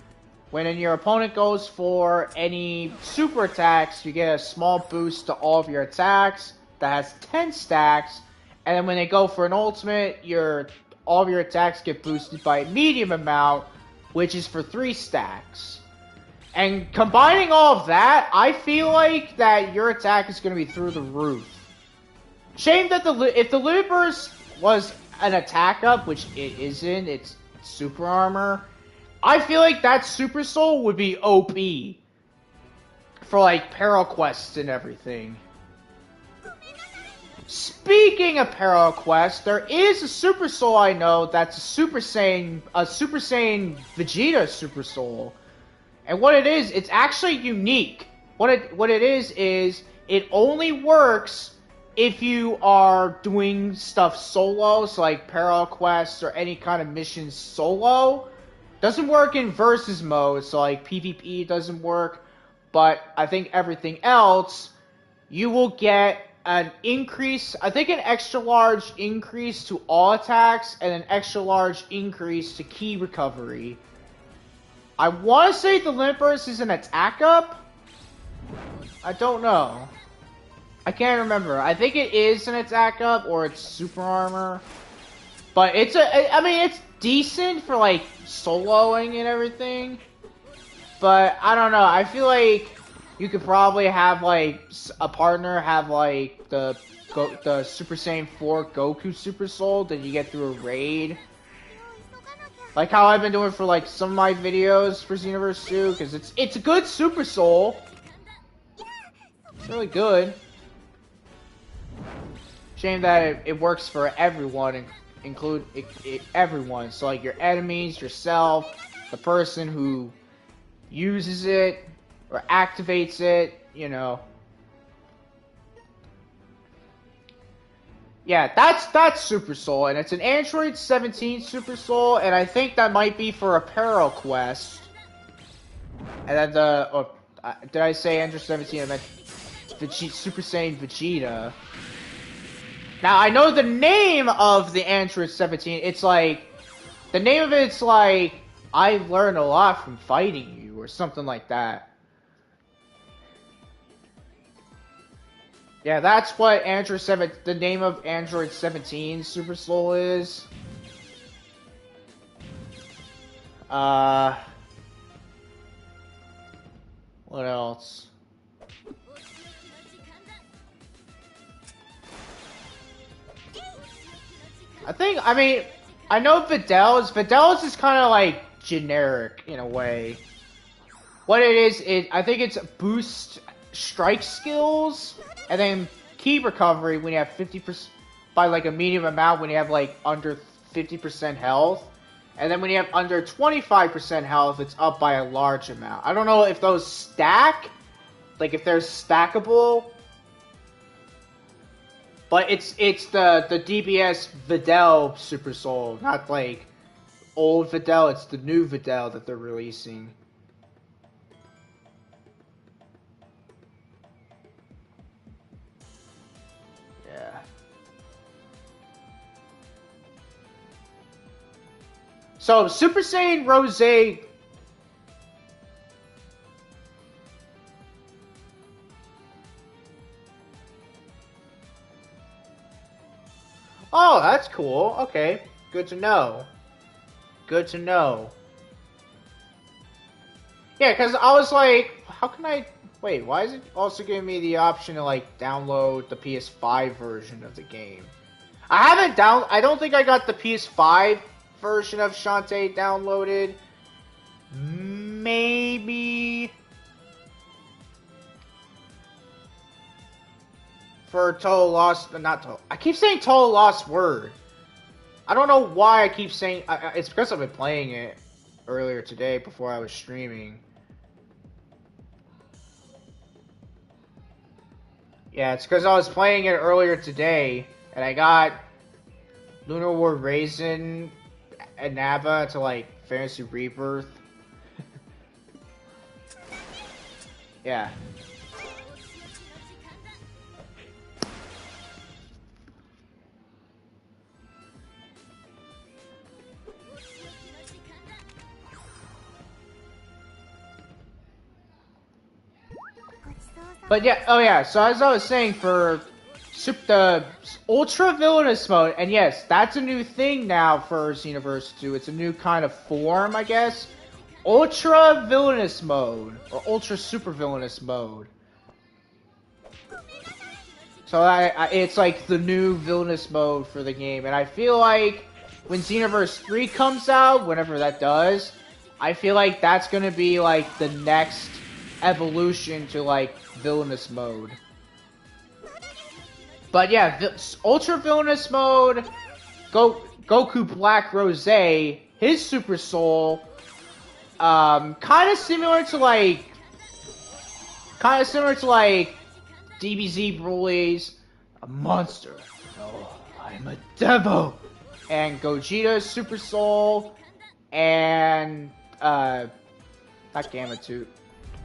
When your opponent goes for any super attacks, you get a small boost to all of your attacks that has 10 stacks. And then when they go for an ultimate, all of your attacks get boosted by a medium amount, which is for 3 stacks. And combining all of that, I feel like that your attack is going to be through the roof. Shame that if the Limit Burst was an attack up, which it isn't, it's super armor, I feel like that Super Soul would be OP for like Peril Quests and everything. Speaking of Peril Quests, there is a Super Soul I know that's a Super Saiyan Vegeta Super Soul. And what it is, it's actually unique. What it is it only works if you are doing stuff solo, so like Peril Quests or any kind of mission solo. Doesn't work in versus mode, so like PvP doesn't work. But I think everything else, you will get an increase, I think an extra large increase to all attacks, and an extra large increase to key recovery. I want to say the Limit Burst is an attack up? I don't know. I can't remember. I think it is an attack up, or it's super armor. But it's it's decent for like soloing and everything. But I don't know. I feel like you could probably have like a partner have like the Super Saiyan 4 Goku Super Soul that you get through a raid. Like how I've been doing for like some of my videos for Xenoverse 2, because it's a good Super Soul. It's really good. Shame that it works for everyone, include everyone. So like your enemies, yourself, the person who uses it or activates it, you know. Yeah, that's Super Soul, and it's an Android 17 Super Soul, and I think that might be for a Peril Quest. And then did I say Android 17? I meant Super Saiyan Vegeta. Now, I know the name of the Android 17, it's like, the name of it's like, I learned a lot from fighting you, or something like that. Yeah, that's what the name of Android 17 Super Soul is. What else? I know Vidal's is kind of like generic in a way. What it is, I think it's boost strike skills, and then key recovery when you have 50%, by like a medium amount when you have like under 50% health. And then when you have under 25% health, it's up by a large amount. I don't know if those stack, like if they're stackable. But it's the DBS Videl Super Soul, not like old Videl, it's the new Videl that they're releasing. Yeah. So Super Saiyan Rose. Oh, that's cool. Okay. Good to know. Good to know. Yeah, because I was like, how can I... Wait, why is it also giving me the option to, like, download the PS5 version of the game? I don't think I got the PS5 version of Shantae downloaded. Maybe... for Total Lost... Not Total... I keep saying Total Lost Word. I don't know why I keep saying... it's because I've been playing it earlier today before I was streaming. Yeah, it's because I was playing it earlier today, and I got Lunar War Raisin and Nava to, like, Fantasy Rebirth. Yeah. But yeah, oh yeah, so as I was saying, for the Ultra Villainous mode, and yes, that's a new thing now for Xenoverse 2, it's a new kind of form, I guess. Ultra Villainous mode, or Ultra Super Villainous mode. So it's like the new Villainous mode for the game, and I feel like when Xenoverse 3 comes out, whenever that does, I feel like that's gonna be like the next evolution to like Villainous mode. But yeah, Ultra Villainous mode, Goku Black Rose, his Super Soul, kind of similar to like DBZ Broly's a monster. Oh, I'm a devil. And Gogeta's Super Soul, and not Gamma 2.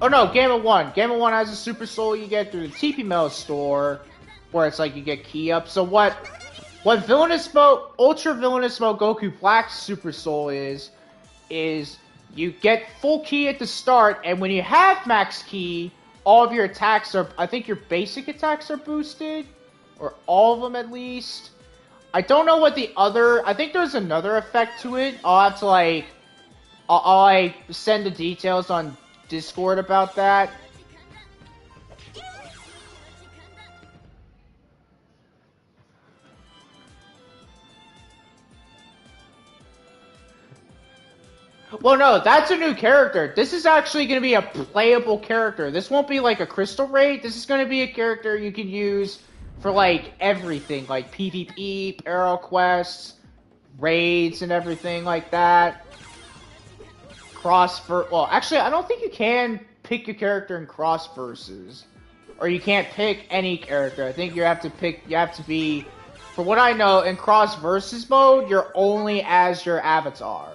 Oh no, Gamma 1. Gamma 1 has a Super Soul you get through the TP Metal store, where it's like you get key up. So what Villainous mode, Ultra Villainous mode Goku Black's Super Soul is you get full key at the start, and when you have max key, all of your attacks are, I think your basic attacks are boosted, or all of them at least. I don't know what the other, I think there's another effect to it. I'll have to like, I'll like send the details on Discord about that. Well, no, that's a new character. This is actually going to be a playable character. This won't be like a crystal raid. This is going to be a character you can use for like everything, like PvP, Arrow quests, raids, and everything like that. Well, actually, I don't think you can pick your character in cross versus, or you can't pick any character. I think you have to be, for what I know, in cross versus mode, you're only as your avatar.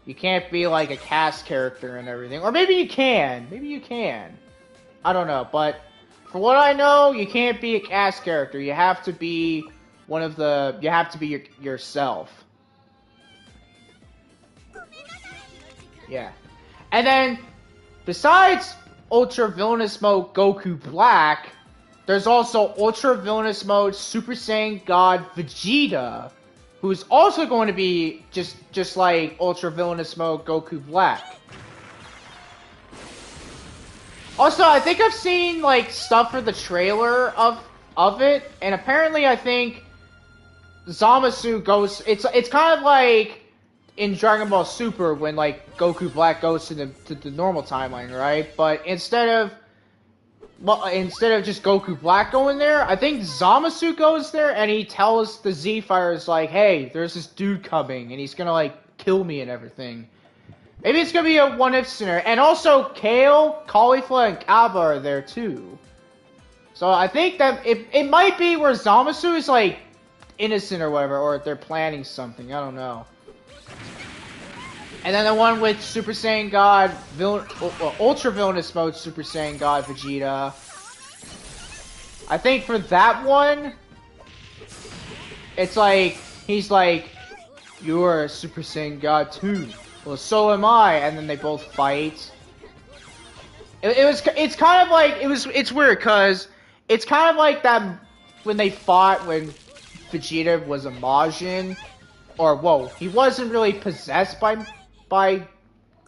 You can't be like a cast character and everything, or maybe you can. Maybe you can. I don't know, but for what I know, you can't be a cast character. You have to be one of the. You have to be yourself. Yeah. And then, besides Ultra Villainous Mode Goku Black, there's also Ultra Villainous Mode Super Saiyan God Vegeta, who's also going to be just like Ultra Villainous Mode Goku Black. Also, I think I've seen like stuff for the trailer of it, and apparently I think Zamasu goes. It's kind of like in Dragon Ball Super when like Goku Black goes to the normal timeline, right? But instead of just Goku Black going there, I think Zamasu goes there and he tells the Z Fighters like, "Hey, there's this dude coming and he's gonna like kill me and everything." Maybe it's gonna be a what-if scenario. And also, Kale, Caulifla, and Kaba are there too. So I think that it might be where Zamasu is like innocent or whatever, or they're planning something. I don't know. And then the one with Super Saiyan God, Ultra Villainous Mode Super Saiyan God Vegeta. I think for that one, it's like, he's like, "You're a Super Saiyan God too. Well, so am I," and then they both fight. It's kind of like, it's weird, because it's kind of like that when they fought when Vegeta was a Majin, or, whoa, he wasn't really possessed by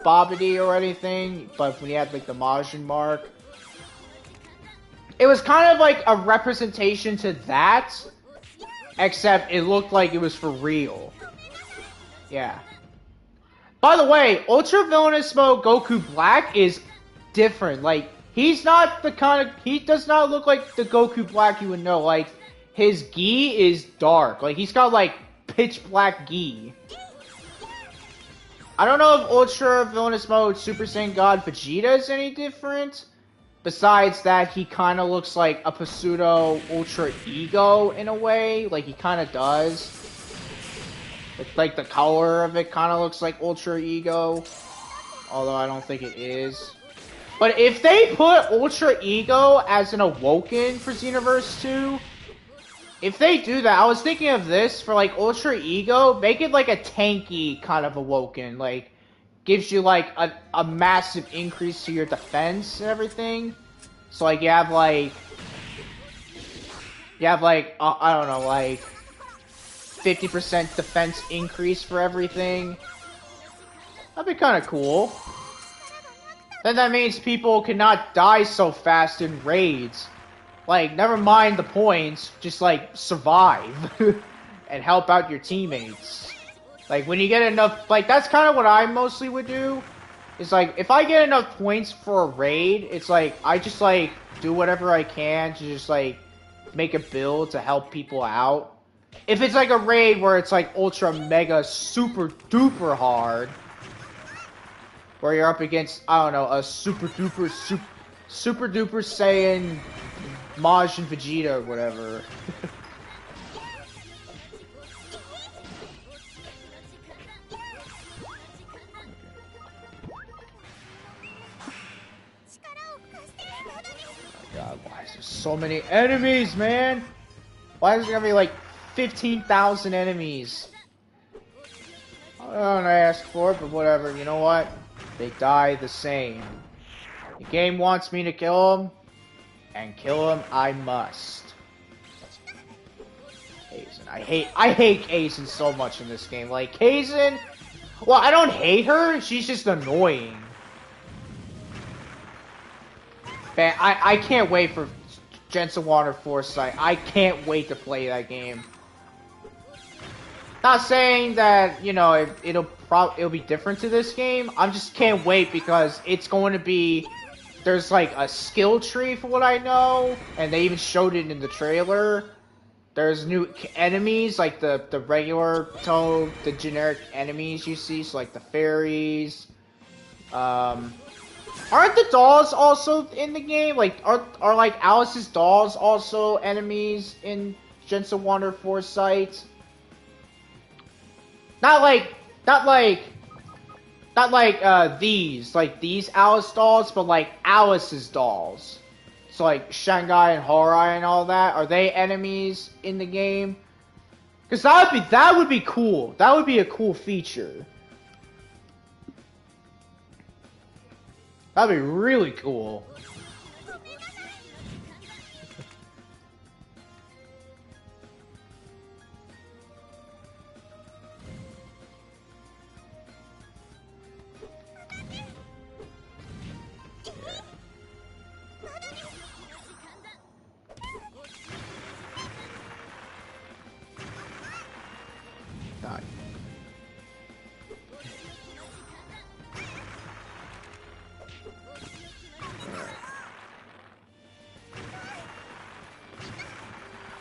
Babidi or anything, but when he had, like, the Majin mark. It was kind of like a representation to that, except it looked like it was for real. Yeah. By the way, Ultra Villainous Mode Goku Black is different. Like, he's not the kind of... He does not look like the Goku Black you would know. Like, his gi is dark. Like, he's got, like, pitch black gi. I don't know if Ultra Villainous Mode Super Saiyan God Vegeta is any different. Besides that, he kind of looks like a pseudo Ultra Ego in a way. Like, he kind of does. Like, the color of it kind of looks like Ultra Ego. Although I don't think it is. But if they put Ultra Ego as an Awoken for Xenoverse 2, if they do that, I was thinking of this for, like, Ultra Ego, make it like a tanky kind of Awoken. Like, gives you, like, a massive increase to your defense and everything. So, like, you have, like, I don't know, like, 50% defense increase for everything. That'd be kind of cool. Then that means people cannot die so fast in raids. Like, never mind the points, just, like, survive. And help out your teammates. Like, when you get enough... Like, that's kind of what I mostly would do. It's like, if I get enough points for a raid, it's like, I just, like, do whatever I can to just, like, make a build to help people out. If it's, like, a raid where it's, like, ultra, mega, super duper hard... Where you're up against, I don't know, a super duper Saiyan Majin Vegeta or whatever. God, why is there so many enemies, man? Why is there gonna be like 15,000 enemies? I don't ask for it, but whatever. You know what? They die the same. The game wants me to kill him, and kill him I must. Kaizen. I hate Kaizen so much in this game. Like, Kaizen, well, I don't hate her, she's just annoying. Man, I can't wait for Jensen Water Foresight. I can't wait to play that game. Not saying that, you know, it'll be different to this game. I just can't wait because it's going to be... There's, like, a skill tree for what I know, and they even showed it in the trailer. There's new enemies, like the regular Toad, the generic enemies you see, so like the fairies. Aren't the dolls also in the game? Like, are like Alice's dolls also enemies in Jensen Water Foresight? Not like these Alice dolls, but like Alice's dolls. So like Shanghai and Horai and all that, are they enemies in the game? Because that would be cool. That would be a cool feature. That'd be really cool.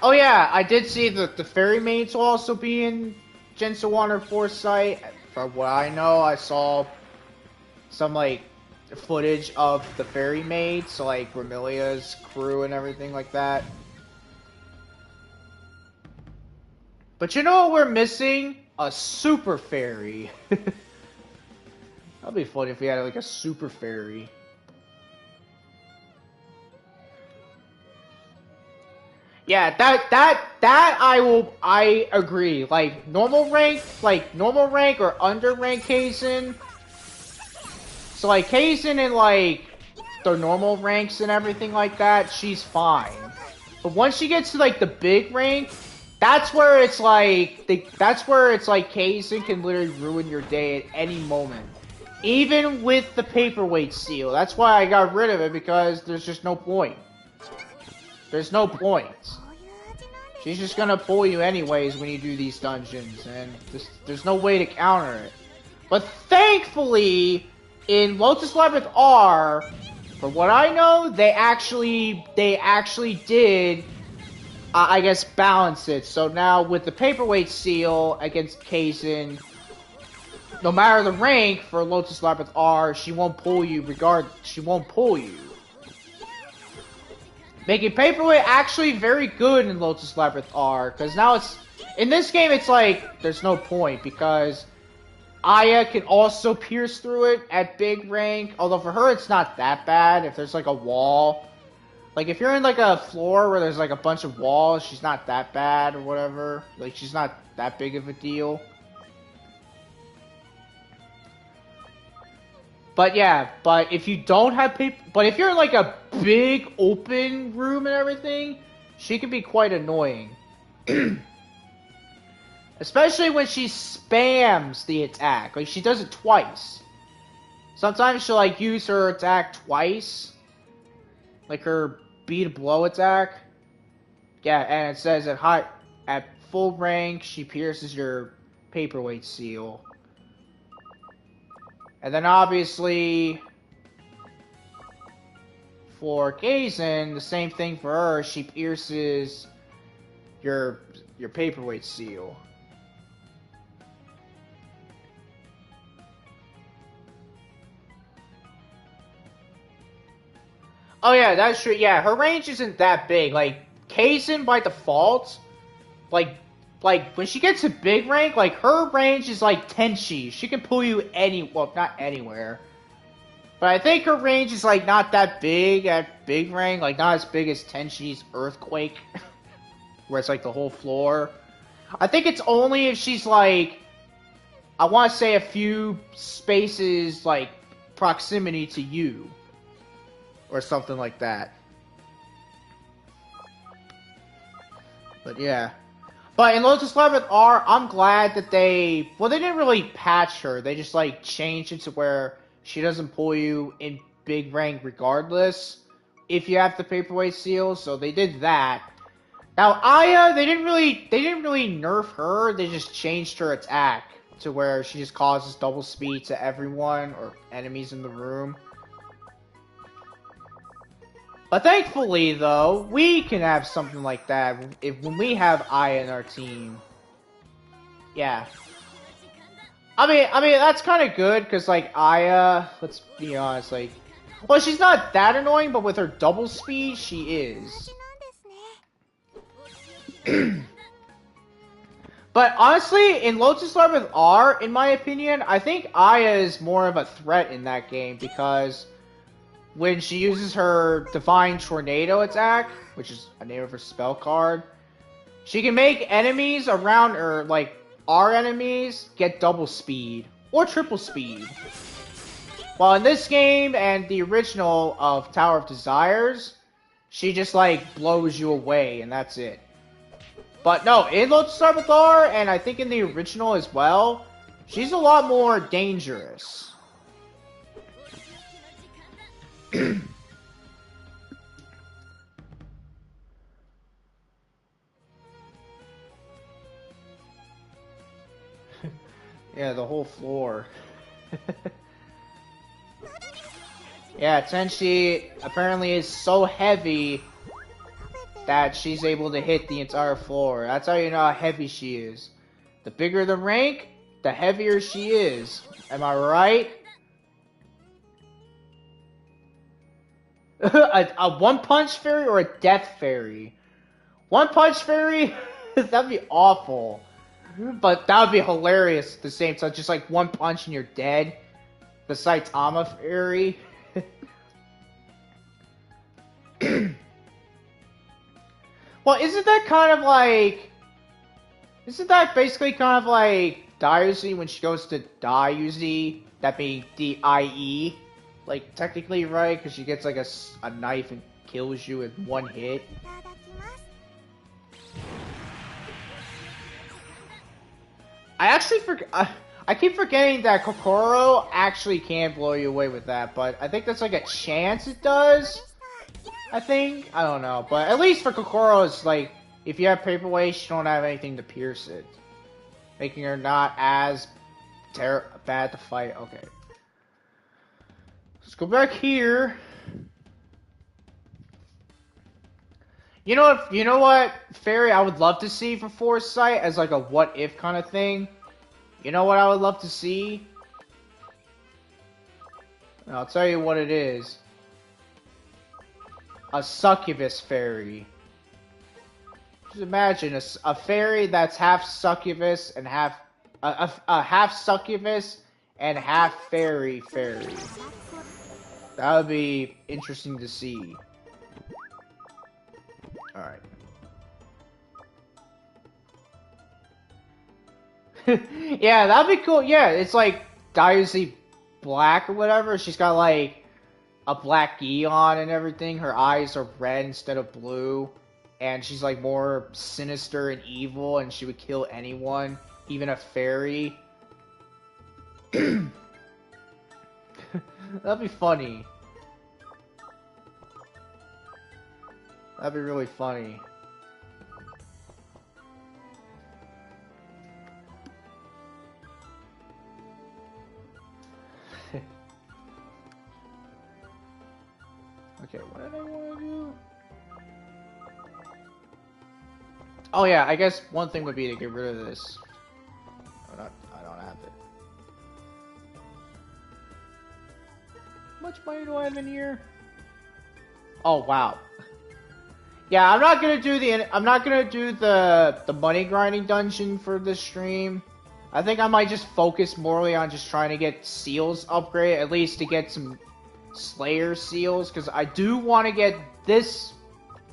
Oh yeah, I did see that the fairy maids will also be in Genso 1 or 4 site. From what I know, I saw some like footage of the fairy maids, so like Ramilia's crew and everything like that. But you know what we're missing? A super fairy. That'd be funny if we had like a super fairy. Yeah, that I agree. Like normal rank or under rank Kaizen. So like Kaizen and like the normal ranks and everything like that, she's fine. But once she gets to like the big rank, that's where it's like Kaizen can literally ruin your day at any moment. Even with the paperweight seal. That's why I got rid of it, because there's just no point. There's no point. She's just gonna pull you anyways when you do these dungeons, and there's no way to counter it. But thankfully, in Lotus Labyrinth R, from what I know, they actually did, I guess, balance it. So now with the paperweight seal against Kaizen, no matter the rank for Lotus Labyrinth R, she won't pull you. She won't pull you. Making paperweight actually very good in Lotus Labyrinth R, because now it's in this game it's like there's no point, because Aya can also pierce through it at big rank, although for her it's not that bad if there's like a wall. Like if you're in like a floor where there's like a bunch of walls, she's not that bad or whatever. Like she's not that big of a deal. But yeah, but if you don't have but if you're in like a big open room and everything, she can be quite annoying. Especially when she spams the attack. Like, she does it twice. Sometimes she'll, like, use her attack twice. Like her beat blow attack. Yeah, and it says at full rank, she pierces your paperweight seal. And then obviously, for Kaizen, the same thing for her. She pierces your paperweight seal. Oh yeah, that's true. Yeah, her range isn't that big. Like Kaizen by default, like when she gets to big rank, like her range is like Tenchi. She can pull you not anywhere. But I think her range is like not that big at big rank, like not as big as Tenchi's Earthquake, where it's like the whole floor. I think it's only if she's like, I want to say a few spaces like proximity to you. Or something like that. But yeah. But in Lotus Labyrinth R, I'm glad that they didn't really patch her. They just like changed it to where she doesn't pull you in big rank regardless if you have the paperweight seal. So they did that. Now Aya, they didn't really nerf her. They just changed her attack to where she just causes double speed to everyone or enemies in the room. But thankfully, though, we can have something like that when we have Aya in our team. Yeah. I mean that's kind of good because like Aya, let's be honest, like, well, she's not that annoying, but with her double speed, she is. But honestly, in Lotus Labyrinth R, in my opinion, I think Aya is more of a threat in that game because when she uses her Divine Tornado attack, which is a name of her spell card, she can make enemies around her, like our enemies, get double speed or triple speed. While in this game and the original of Tower of Desires, she just like blows you away and that's it. But no, in Lotus Labyrinth R, and I think in the original as well, she's a lot more dangerous. Yeah, the whole floor. Yeah, Tenchi apparently is so heavy that she's able to hit the entire floor. That's how you know how heavy she is. The bigger the rank, the heavier she is. Am I right? a one-punch fairy or a death fairy? One-punch fairy? That'd be awful. But that would be hilarious at the same time. Just like one punch and you're dead. The Saitama fairy. Well, isn't that kind of like... Isn't that basically kind of like Diuzi when she goes to Diuzi? That being D-I-E? Like, technically, right? Because she gets like a knife and kills you in one hit. I actually I keep forgetting that Kokoro actually can blow you away with that, but I think that's like a chance it does. I think. I don't know. But at least for Kokoro, it's like, if you have Paperweight, you don't have anything to pierce it. Making her not as bad to fight. Okay. Let's go back here. You know what, Fairy, I would love to see for Foresight as like a what if kind of thing. You know what I would love to see? I'll tell you what it is. A succubus fairy. Just imagine a fairy that's half succubus and half a half succubus and half fairy. That would be interesting to see. All right. Yeah, that'd be cool. Yeah, it's like Diuzi Black or whatever. She's got like a black gi on and everything. Her eyes are red instead of blue. And she's like more sinister and evil, and she would kill anyone, even a fairy. That'd be funny. That'd be really funny. Okay, what did I want to do? Oh yeah, I guess one thing would be to get rid of this. I don't have it. How much money do I have in here? Oh wow. Yeah, I'm not gonna do the money grinding dungeon for this stream. I think I might just focus morely on just trying to get seals upgraded, at least to get some Slayer seals, because I do want to get this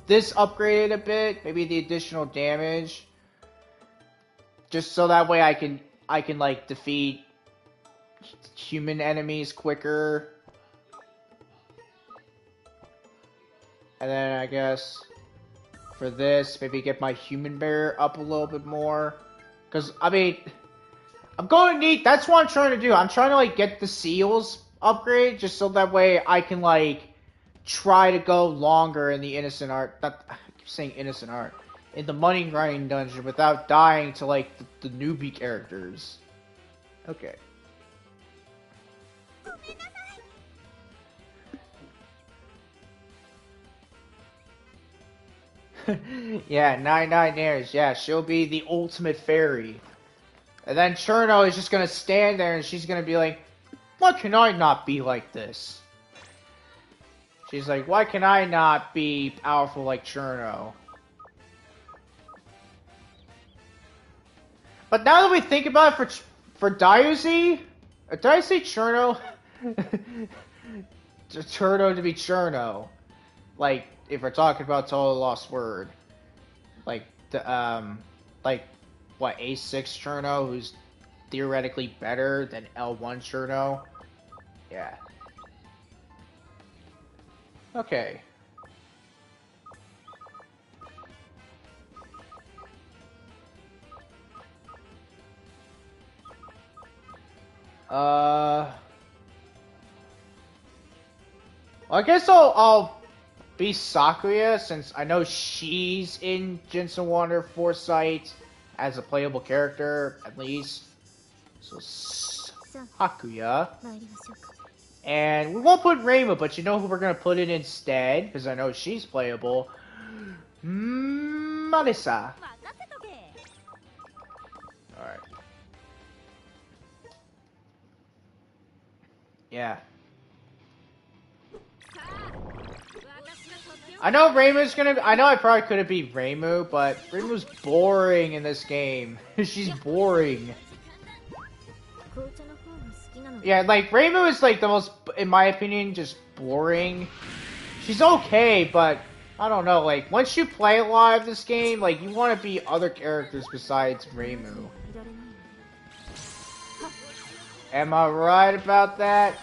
upgraded a bit, maybe the additional damage, just so that way I can like defeat human enemies quicker. And then I guess for this, maybe get my human bear up a little bit more, because I mean, I'm going to need, that's what I'm trying to do. I'm trying to like get the seals upgrade just so that way I can like try to go longer in the innocent art. I keep saying innocent art in the money grinding dungeon without dying to like the newbie characters. Okay. Yeah, 99 years. Yeah, she'll be the ultimate fairy. And then Cherno is just gonna stand there and she's gonna be like, why can I not be like this? She's like, why can I not be powerful like Cherno? But now that we think about it, for Diuzi, did I say Cherno? Cherno to be Cherno. Like, if we're talking about Total Lost Word. Like, like, what, A6 Cherno, who's theoretically better than L1 Cherno? Yeah. Okay. Well, I guess I'll be Sakuya, since I know she's in Jinsen Wander Foresight as a playable character, at least. So, Sakuya. And we won't put Reima, but you know who we're going to put in instead, because I know she's playable. Marisa. Alright. Yeah. I know Reimu's gonna be, I know I probably couldn't be Reimu, but Reimu's boring in this game. She's boring. Yeah, like, Reimu is like the most, in my opinion, just boring. She's okay, but I don't know, like, once you play live this game, like, you want to be other characters besides Reimu. Am I right about that?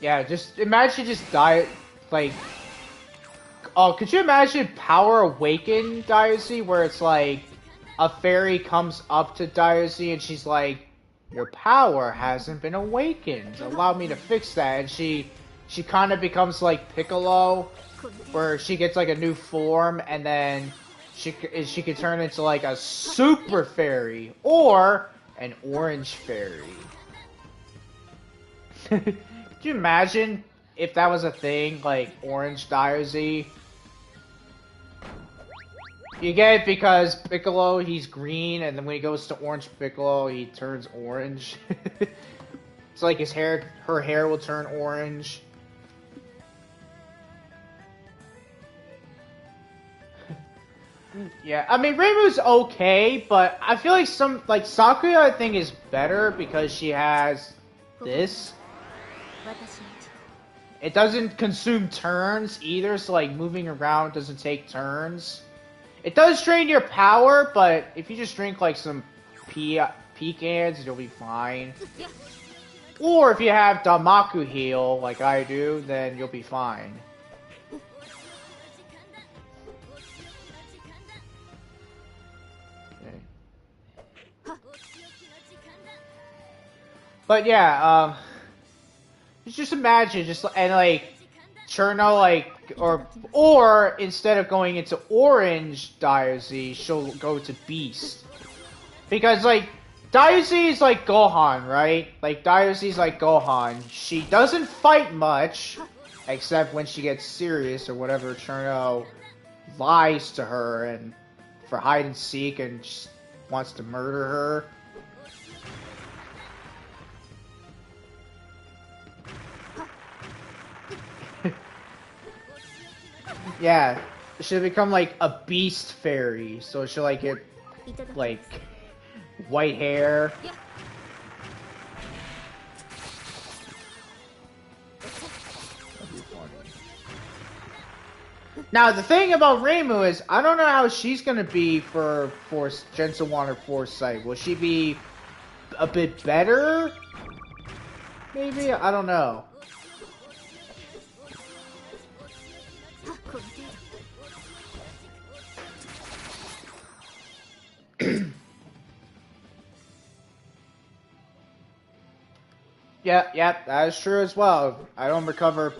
Yeah, just imagine just die, like, oh, could you imagine Power Awaken Diazy, where it's like, a fairy comes up to Diazy and she's like, your power hasn't been awakened, allow me to fix that, and she kind of becomes like Piccolo, where she gets like a new form, and then she can turn into like a super fairy, or an orange fairy. Could you imagine if that was a thing, like Orange Diazy? You get it because Piccolo, he's green, and then when he goes to Orange Piccolo, he turns orange. It's like her hair will turn orange. Yeah, I mean, Reimu's okay, but I feel like Sakuya, I think, is better because she has this. It doesn't consume turns either, so like moving around doesn't take turns. It does drain your power, but if you just drink like some pecans, you'll be fine. Or if you have Damaku heal, like I do, then you'll be fine. But yeah, just imagine, and like, Cherno, like, or instead of going into Orange Diazy, she'll go to Beast. Because, like, Diazy is like Gohan, right? Like, Diazy's like Gohan. She doesn't fight much, except when she gets serious or whatever. Cherno lies to her and for hide and seek and just wants to murder her. Yeah, she'll become like a beast fairy, so she'll like get like white hair. Now the thing about Reimu is I don't know how she's gonna be for Genso Water Foresight. Will she be a bit better? Maybe, I don't know. Yeah, that is true as well. I don't recover.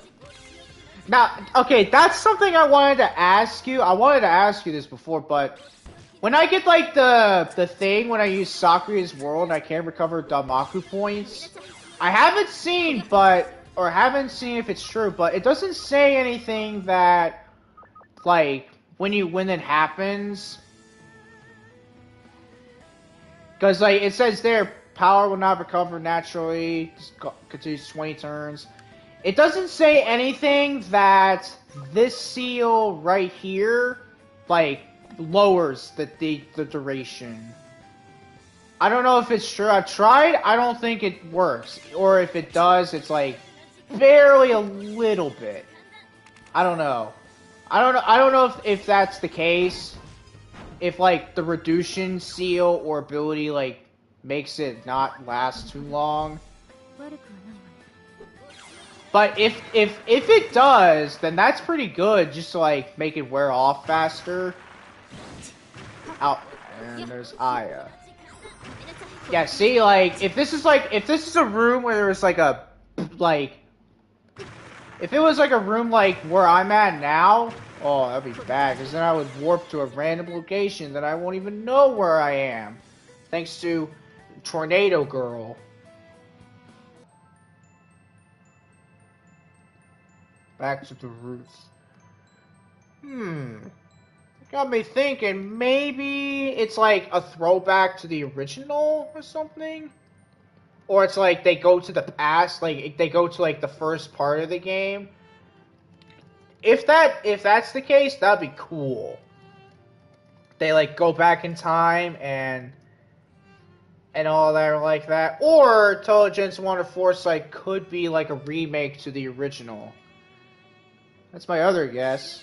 Now, okay, that's something I wanted to ask you. I wanted to ask you this before, but when I get like the thing when I use Sakuya's World, I can't recover Damaku points. I haven't seen, haven't seen if it's true, but it doesn't say anything that like when it happens. Because like it says there, power will not recover naturally. Continues 20 turns. It doesn't say anything that this seal right here, like, lowers the duration. I don't know if it's true. I've tried. I don't think it works. Or if it does, it's like barely a little bit. I don't know. I don't know if that's the case. If like the reduction seal or ability like makes it not last too long. But if it does, then that's pretty good, just to like make it wear off faster. Out, and there's Aya. Yeah, see, like, if this is a room where there was like a, like, if it was like a room like where I'm at now, oh, that'd be bad, because then I would warp to a random location that I won't even know where I am. Thanks to Tornado Girl. Back to the roots. Got me thinking, maybe it's like a throwback to the original or something? Or it's like they go to the past, like they go to like the first part of the game. If that's the case, that'd be cool. They like go back in time and all that like that. Or Intelligence One Foresight could be like a remake to the original. That's my other guess.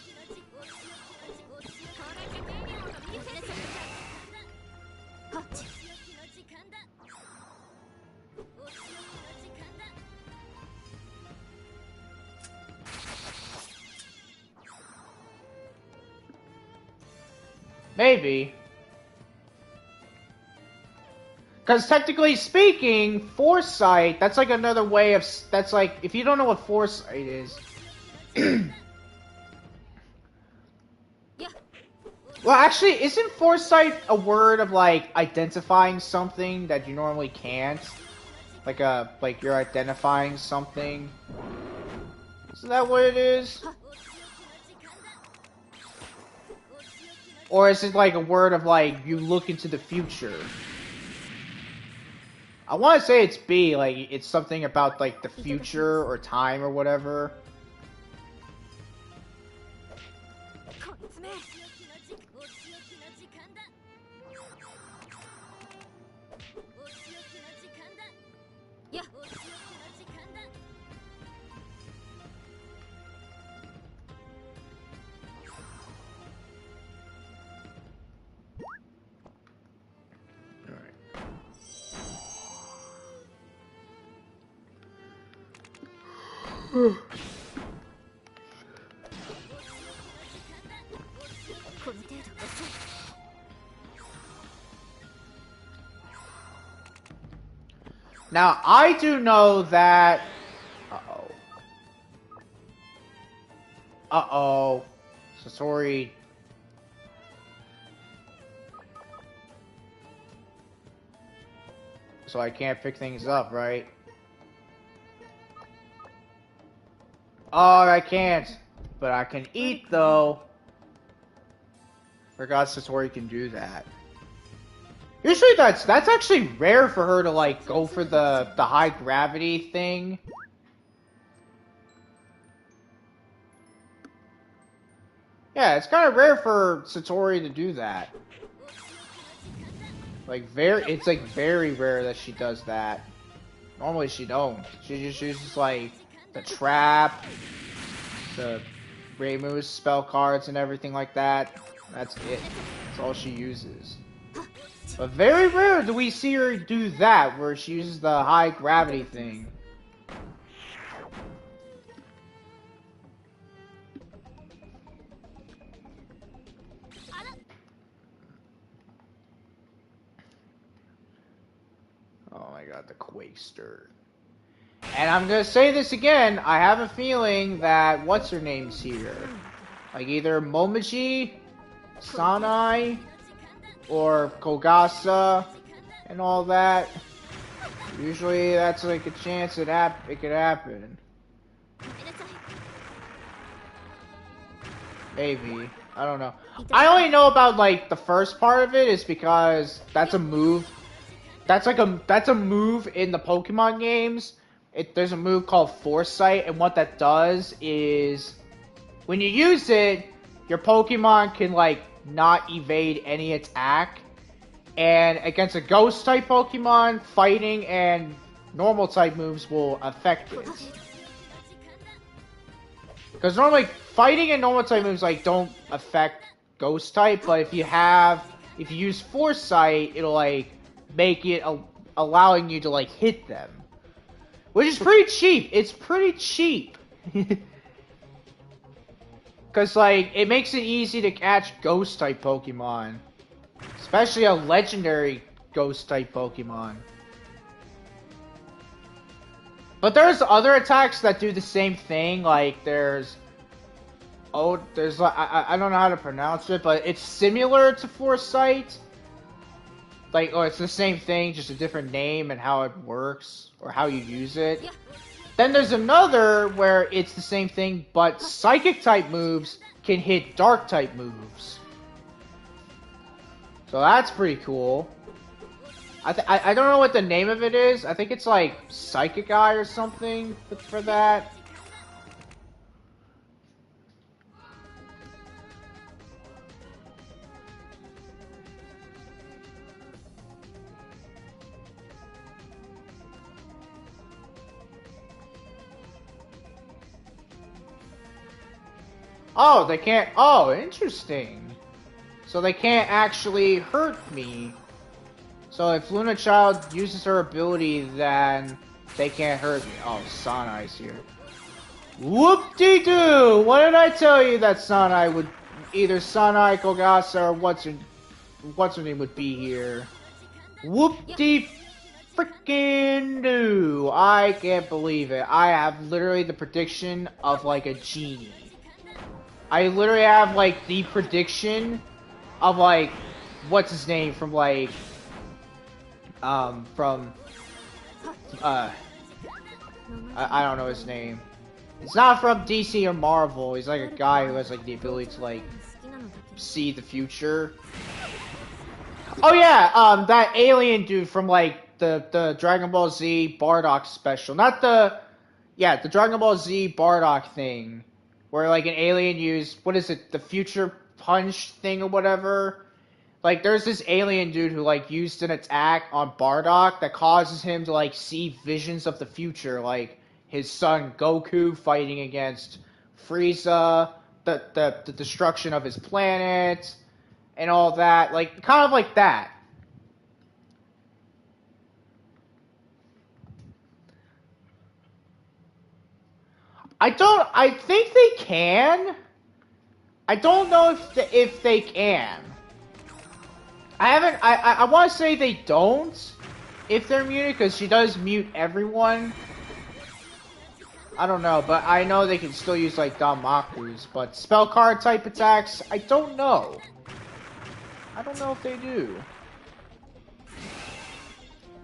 Maybe. Because technically speaking, foresight, that's like another way of... That's like, if you don't know what foresight is... Well, actually, isn't foresight a word of, like, identifying something that you normally can't? Like you're identifying something? Isn't that what it is? Or is it like a word of, like, you look into the future? I want to say it's B, like, it's something about, like, the future or time or whatever. Now, I do know that... Uh-oh. Uh-oh. Satori... So I can't pick things up, right? Oh, I can't. But I can eat, though. Forgot Satori can do that. Usually that's actually rare for her to, like, go for the high gravity thing. Yeah, it's kind of rare for Satori to do that. Like, it's like very rare that she does that. Normally she don't. She just uses, like, the trap, the Reimu's spell cards and everything like that. That's it. That's all she uses. But very rare do we see her do that, where she uses the high gravity thing. Oh my god, the Quakester. And I'm gonna say this again, I have a feeling that what's-her-name's here. Like either Momoji, Sanai, or Kogasa, and all that. Usually that's like a chance it could happen. Maybe. I don't know. I only know about like the first part of it is because that's a move. That's a move in the Pokemon games. There's a move called Foresight, and what that does is when you use it, your Pokemon can like not evade any attack, and against a ghost type Pokemon, fighting and normal type moves will affect it. Because normally fighting and normal type moves like don't affect ghost type, but if you use Foresight, it'll like make it allowing you to like hit them, which is pretty cheap. It's pretty cheap. Because, like, it makes it easy to catch ghost-type Pokemon. Especially a legendary ghost type Pokemon. But there's other attacks that do the same thing. Like there's I don't know how to pronounce it, but it's similar to Foresight. Like, oh, it's the same thing, just a different name and how it works or how you use it. Then there's another where it's the same thing, but Psychic type moves can hit Dark type moves. So that's pretty cool. I don't know what the name of it is. I think it's like Psychic Eye or something for that. Oh, they can't. Oh, interesting. So they can't actually hurt me. So if Luna Child uses her ability, then they can't hurt me. Oh, Sanai's here. Whoop-de-doo! What did I tell you that Sanai would... Either Sanai, Kogasa, or what's her name would be here. Whoop-de-freaking-doo! I can't believe it. I have literally the prediction of, like, a genie. I literally have, like, the prediction of, like, what's his name from, like, I don't know his name. It's not from DC or Marvel. He's like a guy who has, like, the ability to, like, see the future. Oh, yeah, that alien dude from, like, the Dragon Ball Z Bardock special. Not the... Yeah, the Dragon Ball Z Bardock thing. Where, like, an alien used, what is it, the future punch thing or whatever? Like, there's this alien dude who, like, used an attack on Bardock that causes him to, like, see visions of the future. Like, his son Goku fighting against Frieza, the destruction of his planet, and all that. Like, kind of like that. I think they can. I don't know if they can. I want to say they don't. If they're muted, because she does mute everyone. I don't know, but I know they can still use, like, Danmaku's. But spell card type attacks, I don't know. I don't know if they do.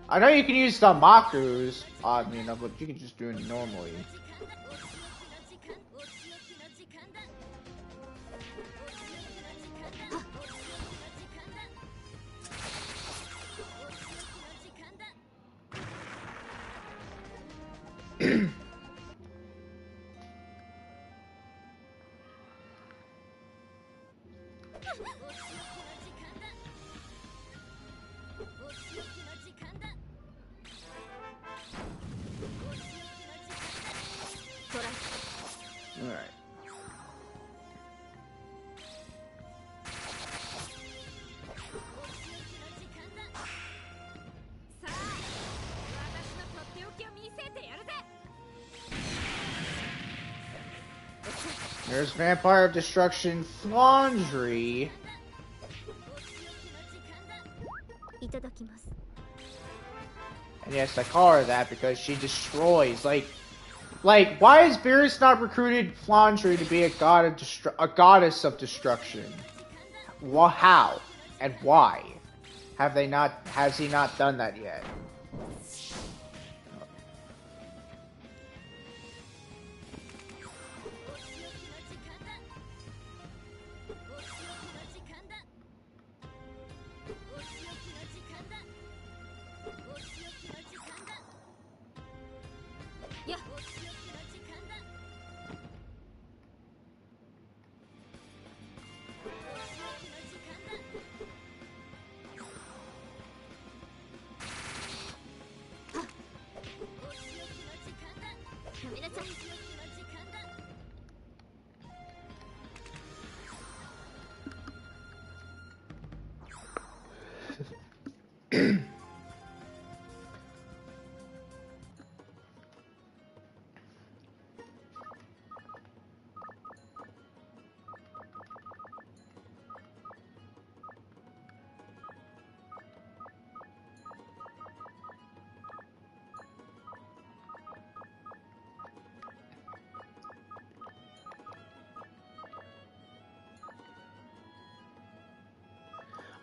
I know you can use Danmaku's, oddly enough, but you can just do it normally. Alright. There's Vampire of Destruction Flandry. And yes, I call her that because she destroys. Like, why is Beerus not recruited Flandry to be a goddess of destruction? Well, how and why has he not done that yet?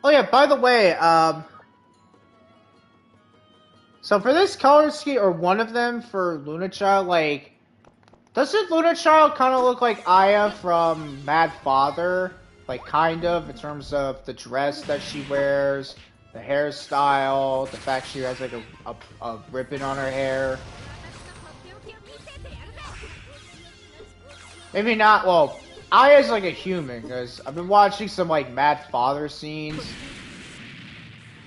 Oh yeah, by the way, so for this color scheme, or one of them for Luna Child, like, doesn't Luna Child kind of look like Aya from Mad Father? Like, kind of, in terms of the dress that she wears, the hairstyle, the fact she has, like, a ribbon on her hair. Maybe not, well, Aya's like a human, because I've been watching some, like, Mad Father scenes.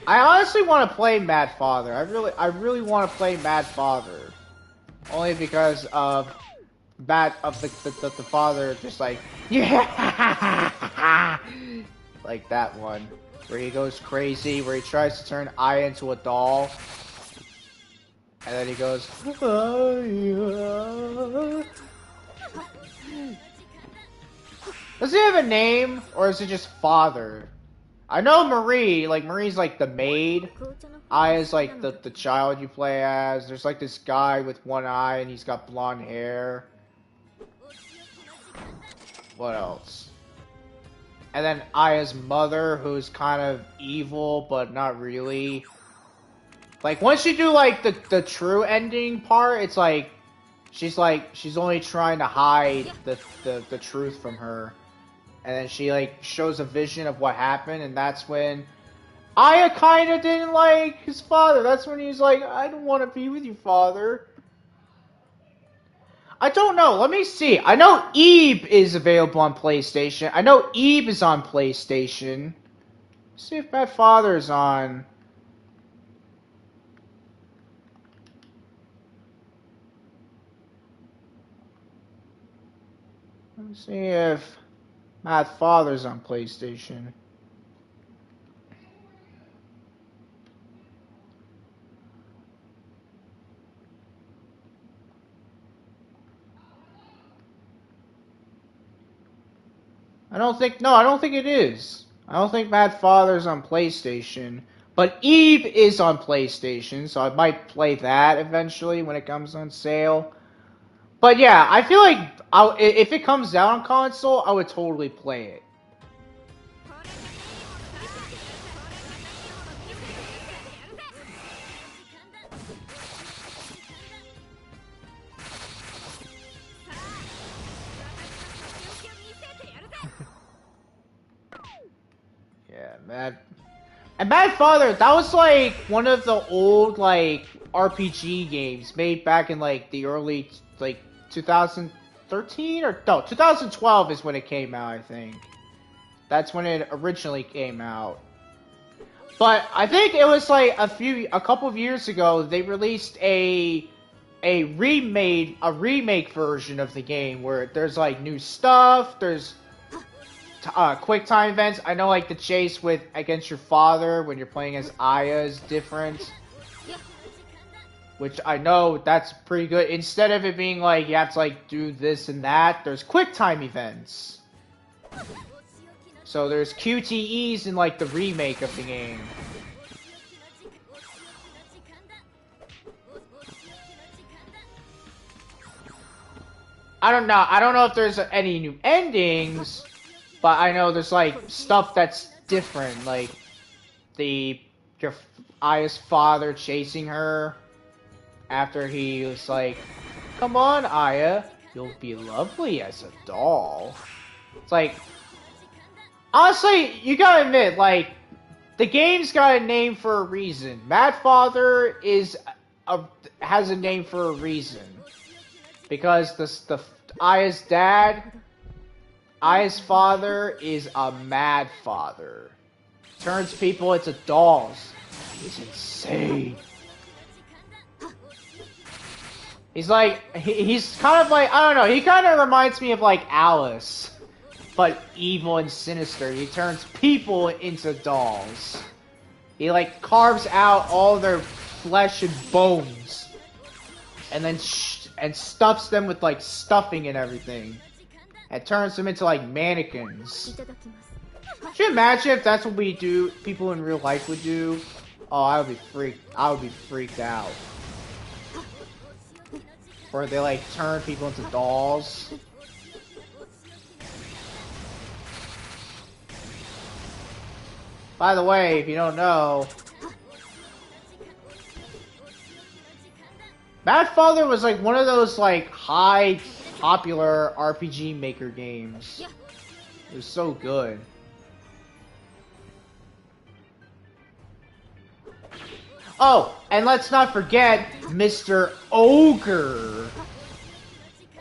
I honestly want to play Mad Father. I really want to play Mad Father. Only because of the father just like, yeah, like that one where he goes crazy, where he tries to turn Aya into a doll, and then he goes, Aya. Does he have a name, or is it just father? I know Marie, like Marie's like the maid. Aya's like the child you play as. There's like this guy with one eye and he's got blonde hair. What else? And then Aya's mother, who's kind of evil, but not really. Like, once you do, like, the true ending part, it's like, she's only trying to hide the truth from her. And then she, like, shows a vision of what happened, and that's when Aya kinda didn't like his father. That's when he's like, I don't want to be with you, father. I don't know. Let me see. I know Eve is available on PlayStation. I know Eve is on PlayStation. Let's see if Bad Father is on. Let me see if Bad Father's on PlayStation. I don't think it is. I don't think Mad Father's on PlayStation. But Eve is on PlayStation, so I might play that eventually when it comes on sale. But yeah, I feel like if it comes out on console, I would totally play it. Yeah, Mad Father, that was like one of the old like RPG games made back in like the early like 2013 or no, 2012 is when it came out, I think. That's when it originally came out. But I think it was like a couple of years ago they released a remake version of the game where there's like new stuff, there's quick time events. I know like the chase against your father when you're playing as Aya is different. Which I know that's pretty good. Instead of it being like you have to like do this and that, there's quick time events. So there's QTEs in like the remake of the game. I don't know if there's any new endings, but I know there's like stuff that's different, like your Aya's father chasing her after he was like, "Come on, Aya, you'll be lovely as a doll." It's like, honestly, you gotta admit, like, the game's got a name for a reason. Mad Father has a name for a reason. Because the Aya's father is a mad father. Turns people into dolls. He's insane. He's like, he's kind of like, I don't know, he kind of reminds me of like Alice. But evil and sinister. He turns people into dolls. He like carves out all their flesh and bones. And then and stuffs them with like stuffing and everything. And turns them into like mannequins. Could you imagine if that's what people in real life would do? Oh, I would be freaked out. Or they like turn people into dolls. By the way, if you don't know, Mad Father was like one of those like high popular RPG Maker games. It was so good. Oh, and let's not forget Mr. Ogre.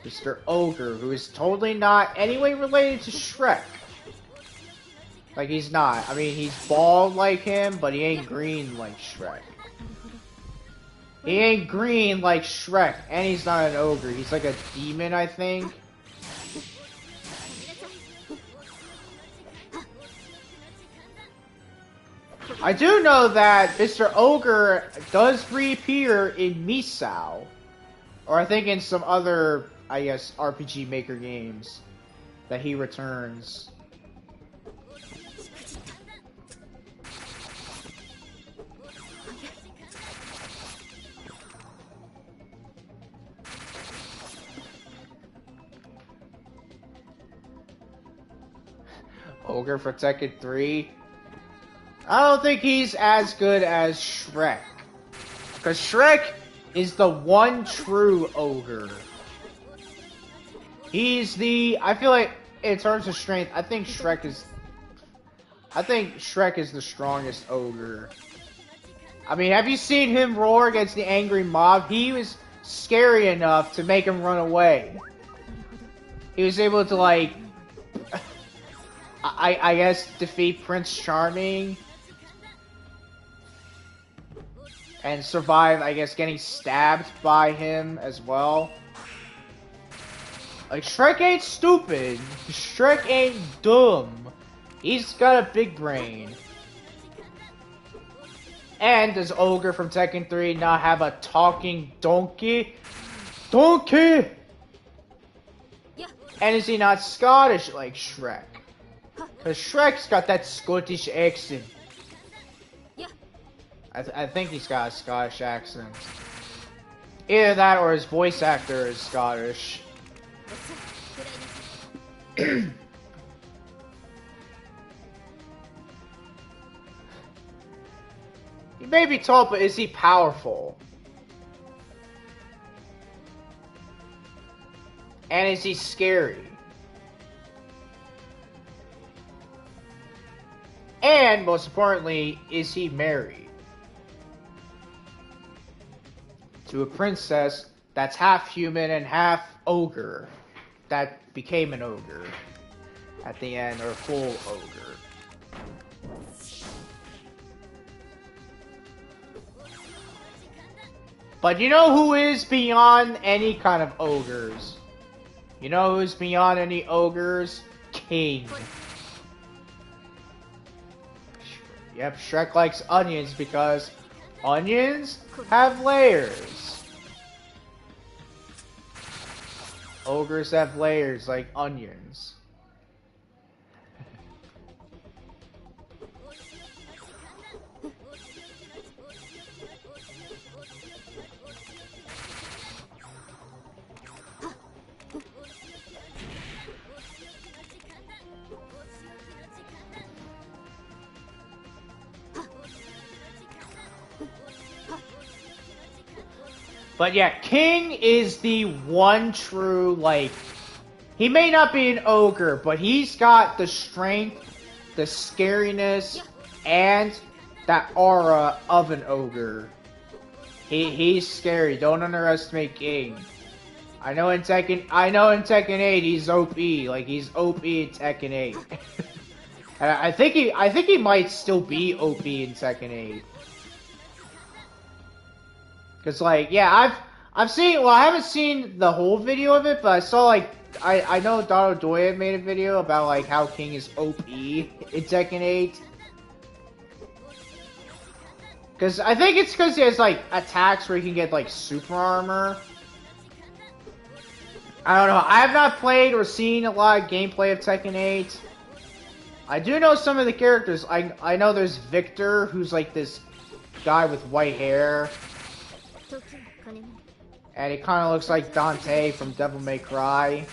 Mr. Ogre, who is totally not anyway related to Shrek. Like, he's not. I mean, he's bald like him, but he ain't green like Shrek. He ain't green like Shrek, and he's not an ogre. He's like a demon, I think. I do know that Mr. Ogre does reappear in Misao. Or I think in some other, I guess, RPG Maker games that he returns. Ogre for Tekken 3. I don't think he's as good as Shrek. Because Shrek is the one true ogre. He's the... I feel like, in terms of strength, I think Shrek is the strongest ogre. I mean, have you seen him roar against the angry mob? He was scary enough to make him run away. He was able to, like... I guess, defeat Prince Charming. And survive, I guess, getting stabbed by him as well. Like, Shrek ain't stupid. Shrek ain't dumb. He's got a big brain. And does Ogre from Tekken 3 not have a talking donkey? Donkey! And is he not Scottish like Shrek? Because Shrek's got that Scottish accent. I think he's got a Scottish accent. Either that or his voice actor is Scottish. He may be tall, but is he powerful? And is he scary? And, most importantly, is he married? To a princess that's half human and half ogre. That became an ogre at the end, or full ogre. But you know who is beyond any kind of ogres? You know who's beyond any ogres? King. Yep, Shrek likes onions because onions have layers. Ogres have layers like onions. But yeah, King is the one true, like, he may not be an ogre, but he's got the strength, the scariness, and that aura of an ogre. He's scary. Don't underestimate King. I know in Tekken 8 he's OP. Like, he's OP in Tekken 8. And I think he might still be OP in Tekken 8. Cause like, yeah, I've seen, well, I haven't seen the whole video of it, but I saw like, I know Dono Doya made a video about like how King is OP in Tekken 8. Cause I think it's cause he has like attacks where he can get like super armor. I don't know, I have not played or seen a lot of gameplay of Tekken 8. I do know some of the characters. I know there's Victor, who's like this guy with white hair. And he kind of looks like Dante from Devil May Cry.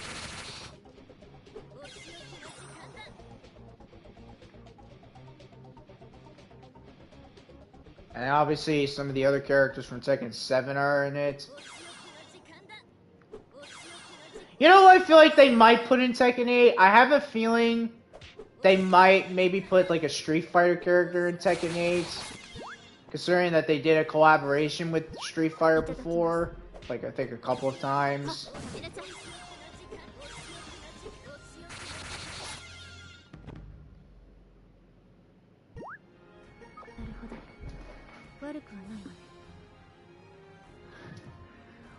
And obviously some of the other characters from Tekken 7 are in it. You know what I feel like they might put in Tekken 8? I have a feeling they might maybe put like a Street Fighter character in Tekken 8. Considering that they did a collaboration with Street Fighter before. Like I think a couple of times.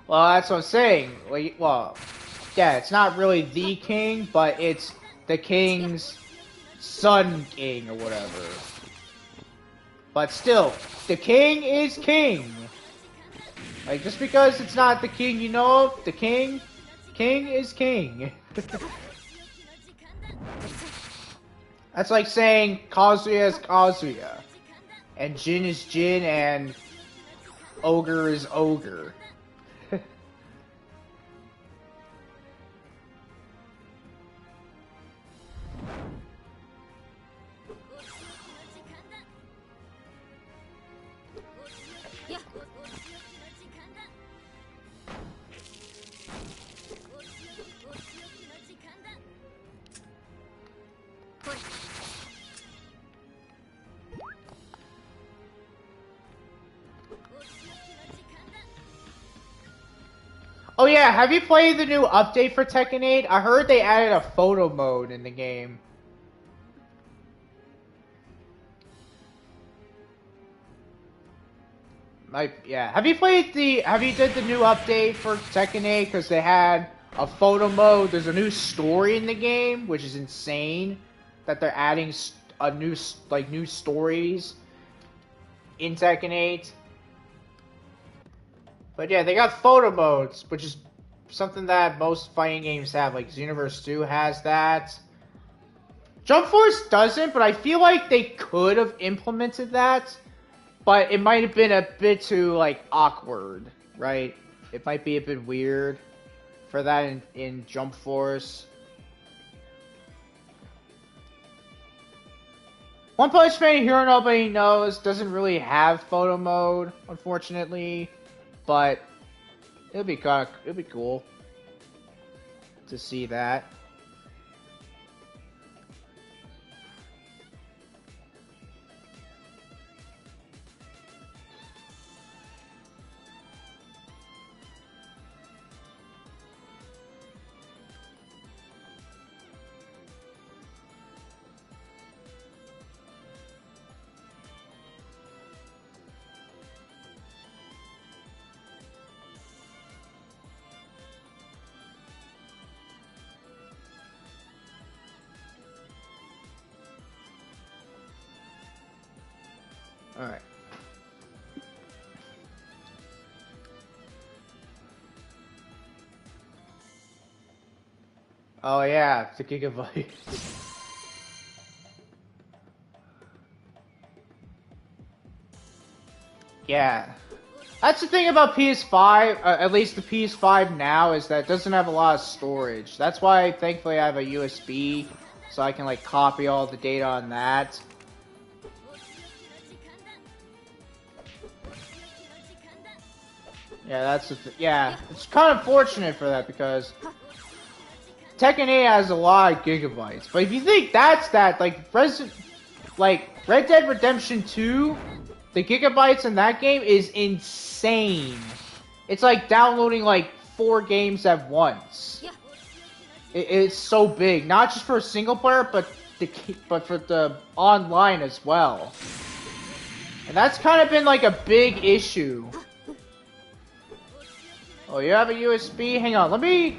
Well, that's what I'm saying. Well, yeah, it's not really the king, but it's the king's son king or whatever. But still, the king is king. Like, just because it's not the king you know of, the king is king. That's like saying Kazuya is Kazuya, and Jin is Jin, and Ogre is Ogre. Oh yeah, have you played the new update for Tekken 8? I heard they added a photo mode in the game. Yeah. Have you did the new update for Tekken 8? Because they had a photo mode. There's a new story in the game, which is insane. That they're adding new stories in Tekken 8. But yeah, they got photo modes, which is something that most fighting games have. Like Xenoverse 2 has that. Jump Force doesn't, but I feel like they could have implemented that. But it might have been a bit too, like, awkward, right? It might be a bit weird for that in Jump Force. One Punch Man Hero Nobody Knows doesn't really have photo mode, unfortunately. But it'd be cool to see that. Alright. Oh yeah, the gigabyte. Yeah. That's the thing about PS5, at least the PS5 now, is that it doesn't have a lot of storage. That's why, thankfully, I have a USB, so I can, like, copy all the data on that. Yeah, that's the yeah, it's kind of fortunate for that, because Tekken 8 has a lot of gigabytes. But if you think like, Red Dead Redemption 2, the gigabytes in that game is insane. It's like downloading like 4 games at once. It's so big, not just for a single player, but for the online as well. And that's kind of been like a big issue. Oh, you have a USB? Hang on, I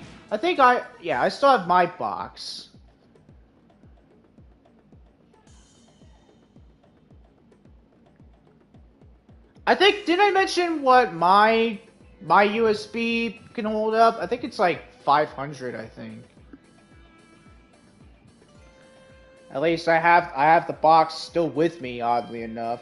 still have my box. Did I mention what my USB can hold up? I think it's like 500, I think. At least I have the box still with me, oddly enough.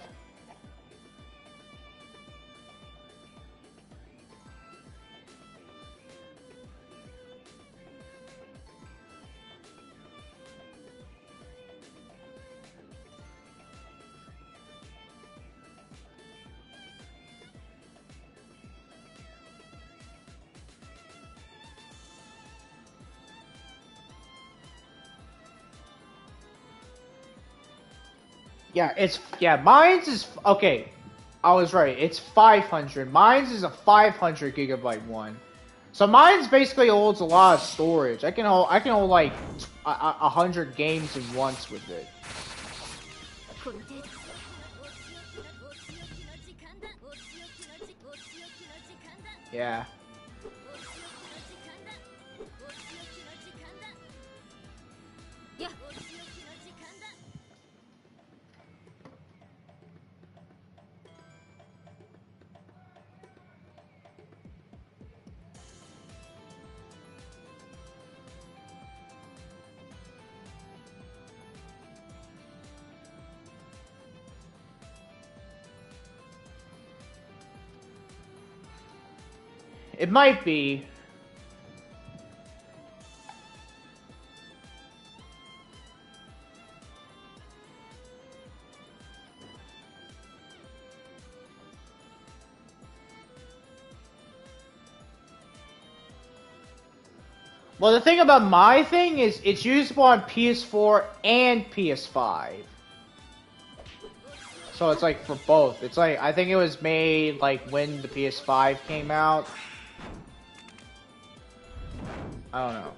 Mine's is okay. I was right. It's 500. Mine's is a 500 gigabyte one. So mine's basically holds a lot of storage. I can hold like 100 games at once with it. Yeah. It might be. Well, the thing about my thing is it's usable on PS4 and PS5. So it's like for both. It's like, I think it was made like when the PS5 came out. I don't know.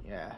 Yeah.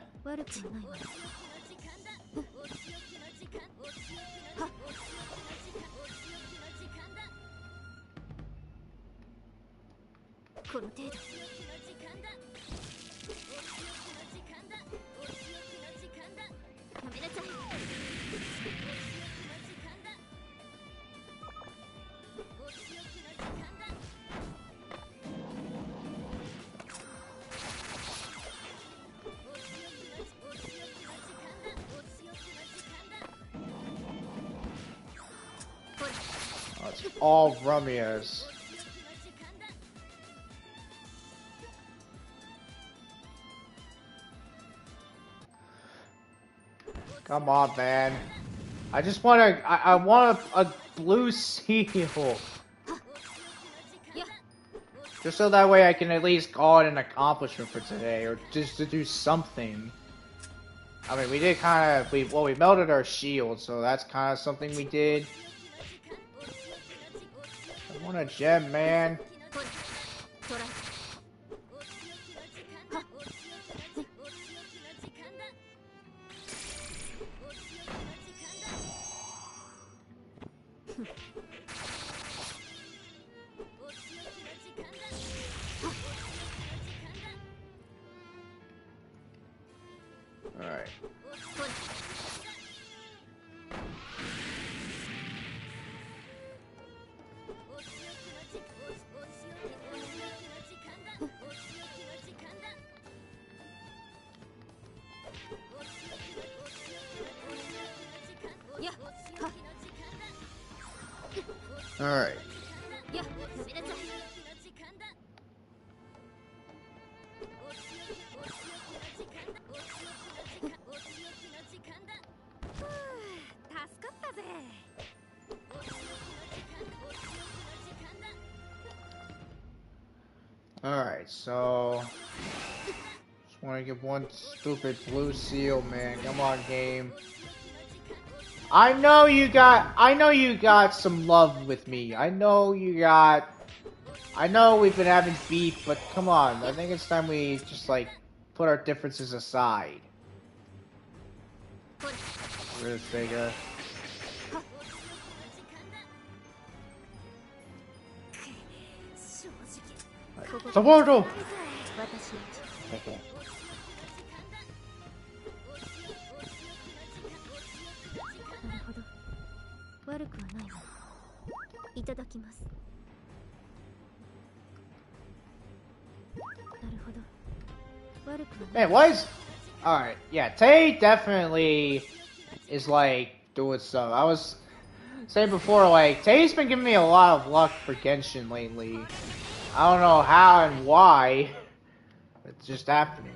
Oh, it's all Rumias. Come on, man. I just want to. I want a blue seal. Just so that way I can at least call it an accomplishment for today, or just to do something. I mean, we did kind of. We melted our shield, so that's kind of something we did. I want a gem, man. Alright. Alright. Alright, so just want to get one stupid blue seal, man. Come on, game. I know you got some love with me. I know we've been having beef, but come on. I think it's time we just like put our differences aside. Really, Sega. Support! Okay. Man, why is... Alright, yeah, Tay definitely is, like, doing stuff. I was saying before, like, Tay's been giving me a lot of luck for Genshin lately. I don't know how and why. It's just happening.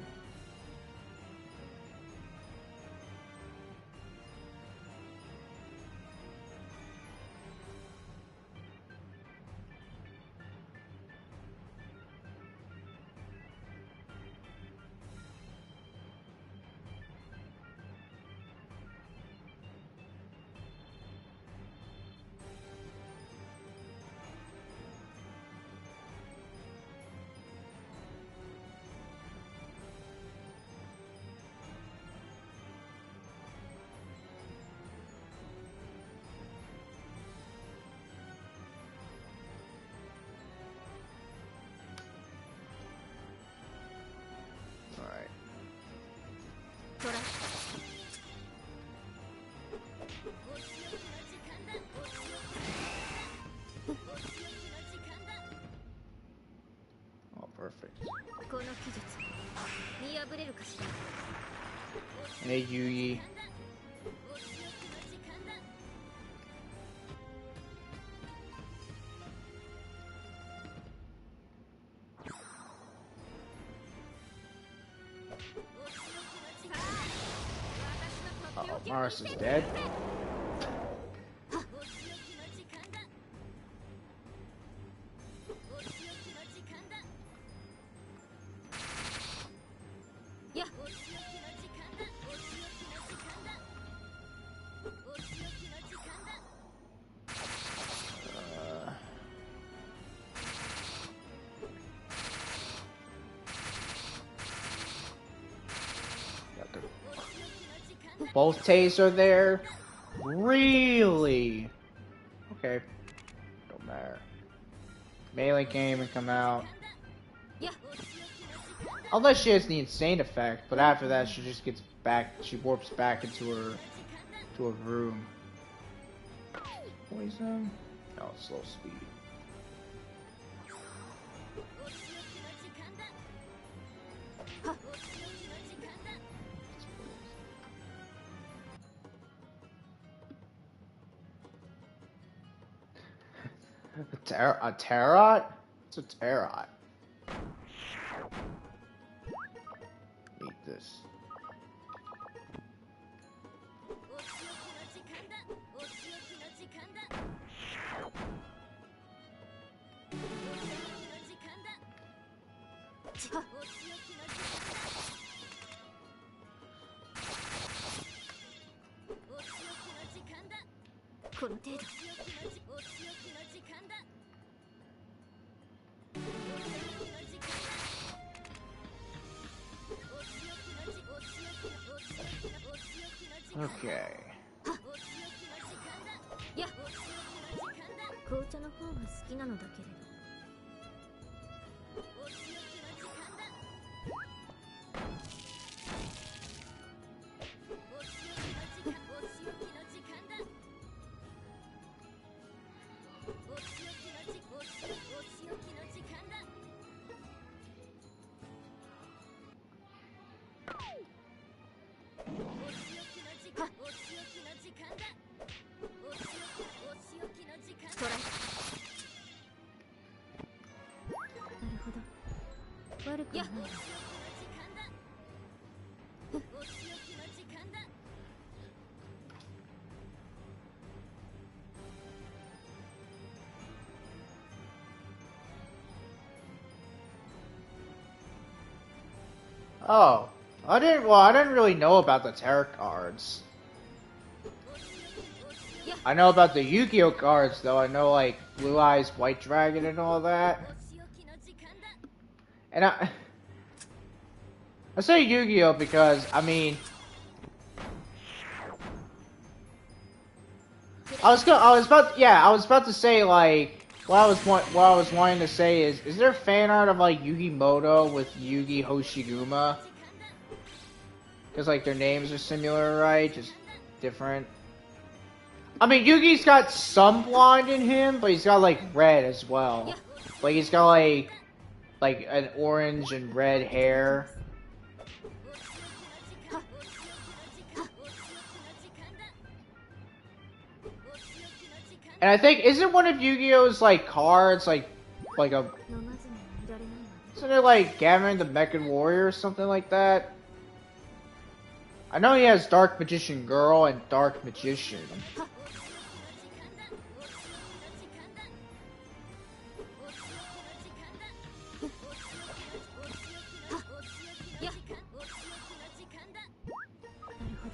Oh, perfect. Hey, Yugi. Uh-oh, Mars is dead. Both Tays are there? Really? Okay. Don't matter. Melee came and come out. Unless she has the insane effect, but after that she just gets back, she warps back into her room. Poison? No, slow speed. A tarot? What's a tarot? Eat this. Okay. Oh, I didn't really know about the tarot cards. I know about the Yu-Gi-Oh cards though. I know like Blue Eyes, White Dragon, and all that. And I say Yu-Gi-Oh because I mean, I was about to say like what I was wanting to say is there fan art of like Yugi Moto with Yugi Hoshiguma? Because like their names are similar, right? Just different. I mean, Yugi's got some blonde in him, but he's got like red as well. Like he's got like an orange and red hair. And I think isn't one of Yu-Gi-Oh's like cards like a isn't it like Gavin the Mecha Warrior or something like that? I know he has Dark Magician Girl and Dark Magician.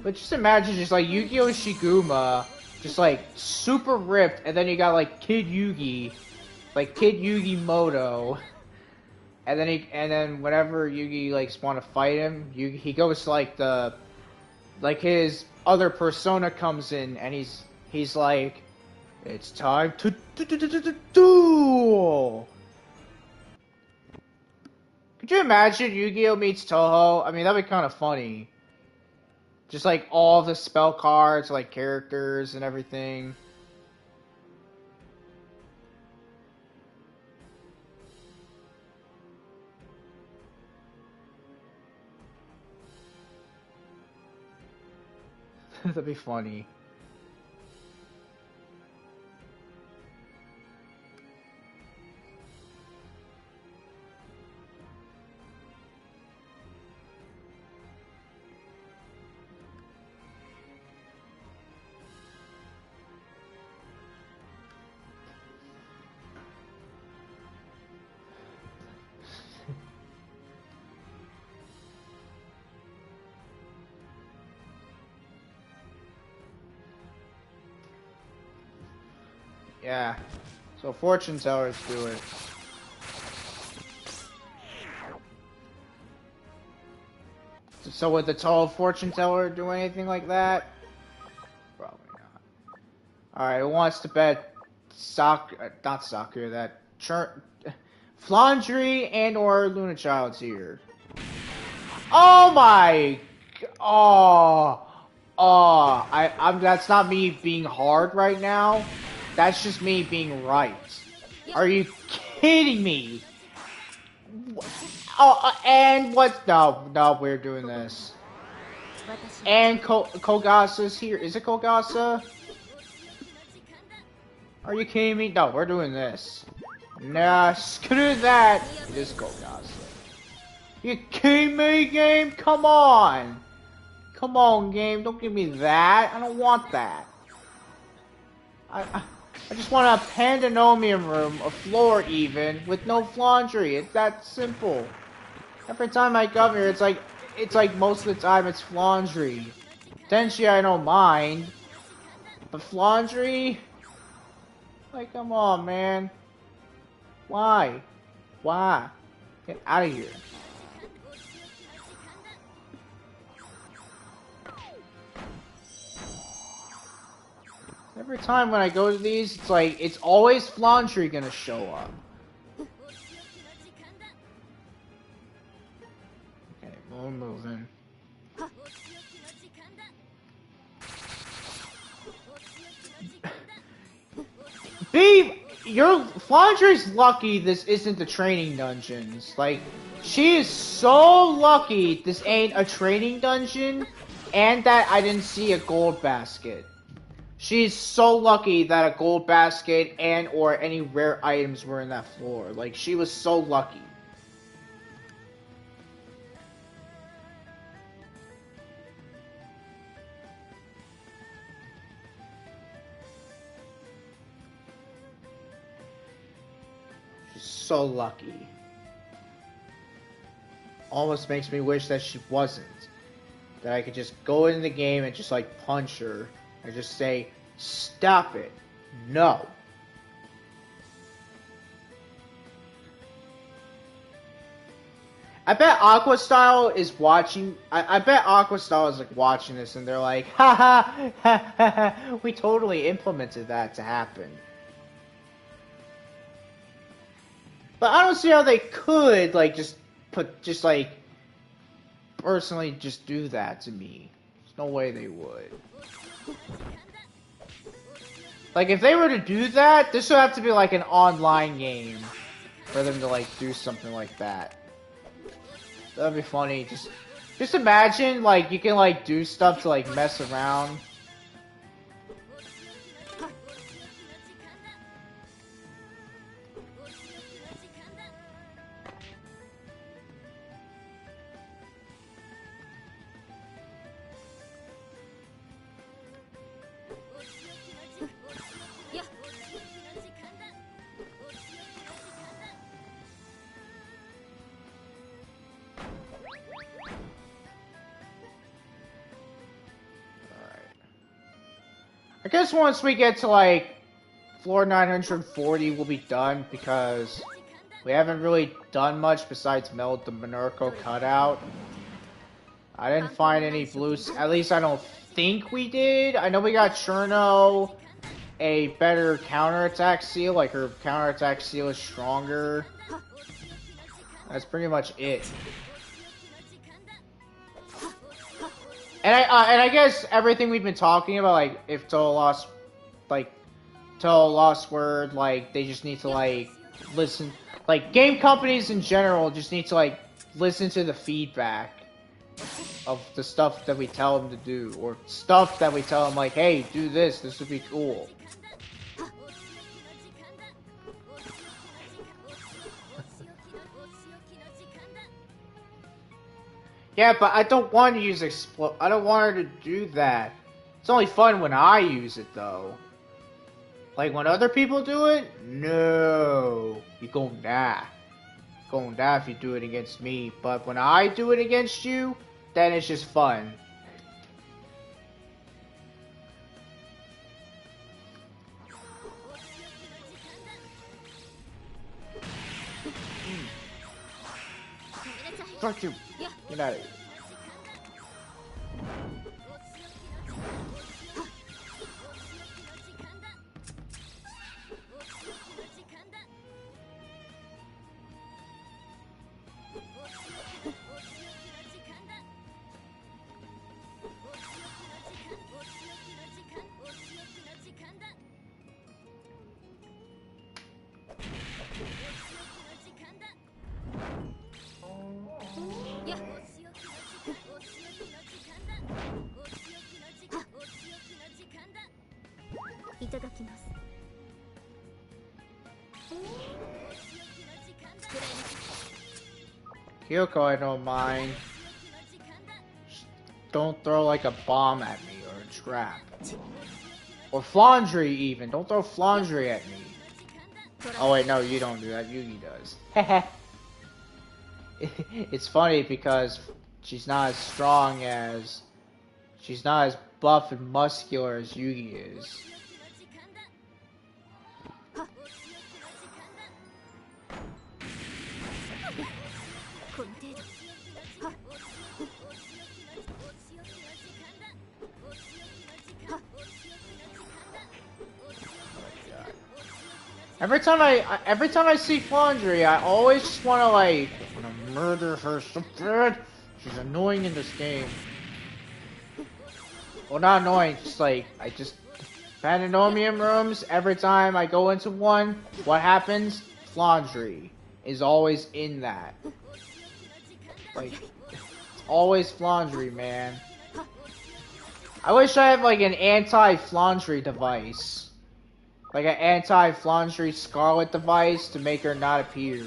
But just imagine just like Yu-Gi-Oh! Shiguma, just like super ripped, and then you got like Kid Yugi, like Kid Yugi Moto, and then whenever Yugi likes want to fight him, he goes to like his other persona comes in, and he's like, it's time to duel. Could you imagine Yu-Gi-Oh meets Toho? I mean, that'd be kind of funny. Just like all the spell cards, like characters and everything. That'd be funny. Yeah. So fortune tellers do it. So would the tall fortune teller do anything like that? Probably not. Alright, who wants to bet not soccer, that Flandry and or Luna Child's here. Oh my, I'm that's not me being hard right now. That's just me being right. Are you kidding me? Oh, and what? No, we're doing this. And Kogasa's here. Is it Kogasa? Are you kidding me? No, we're doing this. Nah, screw that. It is Kogasa. You kidding me, game? Come on. Come on, game. Don't give me that. I don't want that. I just want a pandemonium room, a floor even, with no laundry. It's that simple. Every time I come here, it's like most of the time it's laundry. Tenchi, I don't mind. But laundry? Like, come on, man. Why? Why? Get out of here. Every time when I go to these, it's like, it's always laundry gonna show up. Okay, we're moving. B, your laundry's lucky this isn't the training dungeons. Like, she is so lucky this ain't a training dungeon, and that I didn't see a gold basket. She's so lucky that a gold basket and or any rare items were in that floor. Like, she was so lucky. She's so lucky. Almost makes me wish that she wasn't. That I could just go in the game and just like punch her. And just say, stop it. No. I bet Aqua Style is watching. I bet Aqua Style is like watching this and they're like, ha ha, we totally implemented that to happen. But I don't see how they could like just like personally just do that to me. There's no way they would. Like, if they were to do that, this would have to be like an online game for them to like do something like that. That'd be funny. Just imagine like you can like do stuff to like mess around. I guess once we get to like floor 940 we'll be done because we haven't really done much besides meld the Monurko cutout. I didn't find any blues, at least I don't think we did. I know we got Cherno a better counterattack seal, like her counterattack seal is stronger. That's pretty much it. And I guess everything we've been talking about, like if Total Lost, like Total Lost Word, like they just need to like listen, like game companies in general just need to like listen to the feedback of the stuff that we tell them to do, or stuff that we tell them like, hey, do this, this would be cool. Yeah, but I don't want to use I don't want her to do that. It's only fun when I use it, though. Like, when other people do it? No. You're gonna die. You're gonna die if you do it against me. But when I do it against you, then it's just fun. Fuck you. Get out of here. Kyoko, I don't mind. Just don't throw like a bomb at me or a trap. Or Flandry even. Don't throw Flandry at me. Oh wait, no, you don't do that. Yugi does. It's funny because she's not as strong as... She's not as buff and muscular as Yugi is. Every time I see Flandry, I always just want to like murder her so bad. She's annoying in this game. Well, not annoying, just like Pandemonium rooms. Every time I go into one, what happens? Flandry is always in that. Like, it's always Flandry, man. I wish I had like an anti-Flandry device. Like an anti-Flandry Scarlet device to make her not appear.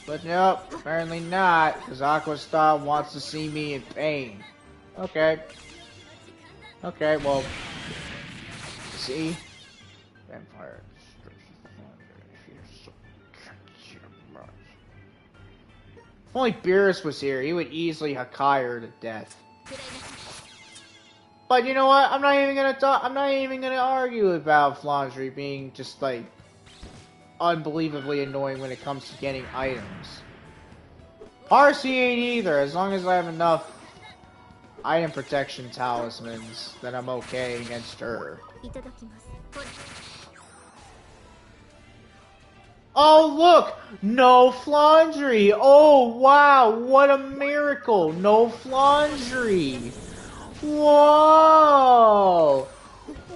But nope, apparently not, because Aqua Star wants to see me in pain. Okay. Okay, well... See? Vampire. If only Beerus was here, he would easily Hakai her to death. But you know what? I'm not even gonna argue about Flandry being just like unbelievably annoying when it comes to getting items. Parsi ain't either. As long as I have enough item protection talismans, then I'm okay against her. Oh look! No Flandry! Oh wow! What a miracle! No Flandry! Whoa!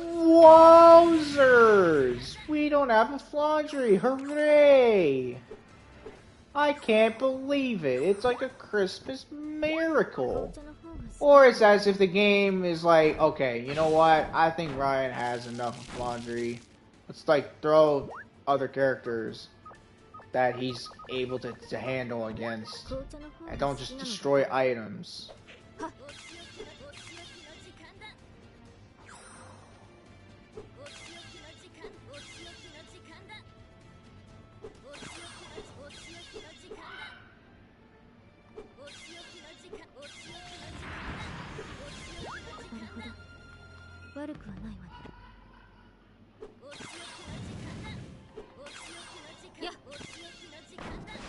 Wowzers! We don't have a Flandry! Hooray! I can't believe it. It's like a Christmas miracle. Or it's as if the game is like, okay, you know what? I think Ryan has enough of Flandry. Let's like throw other characters that he's able to handle against. And don't just destroy items.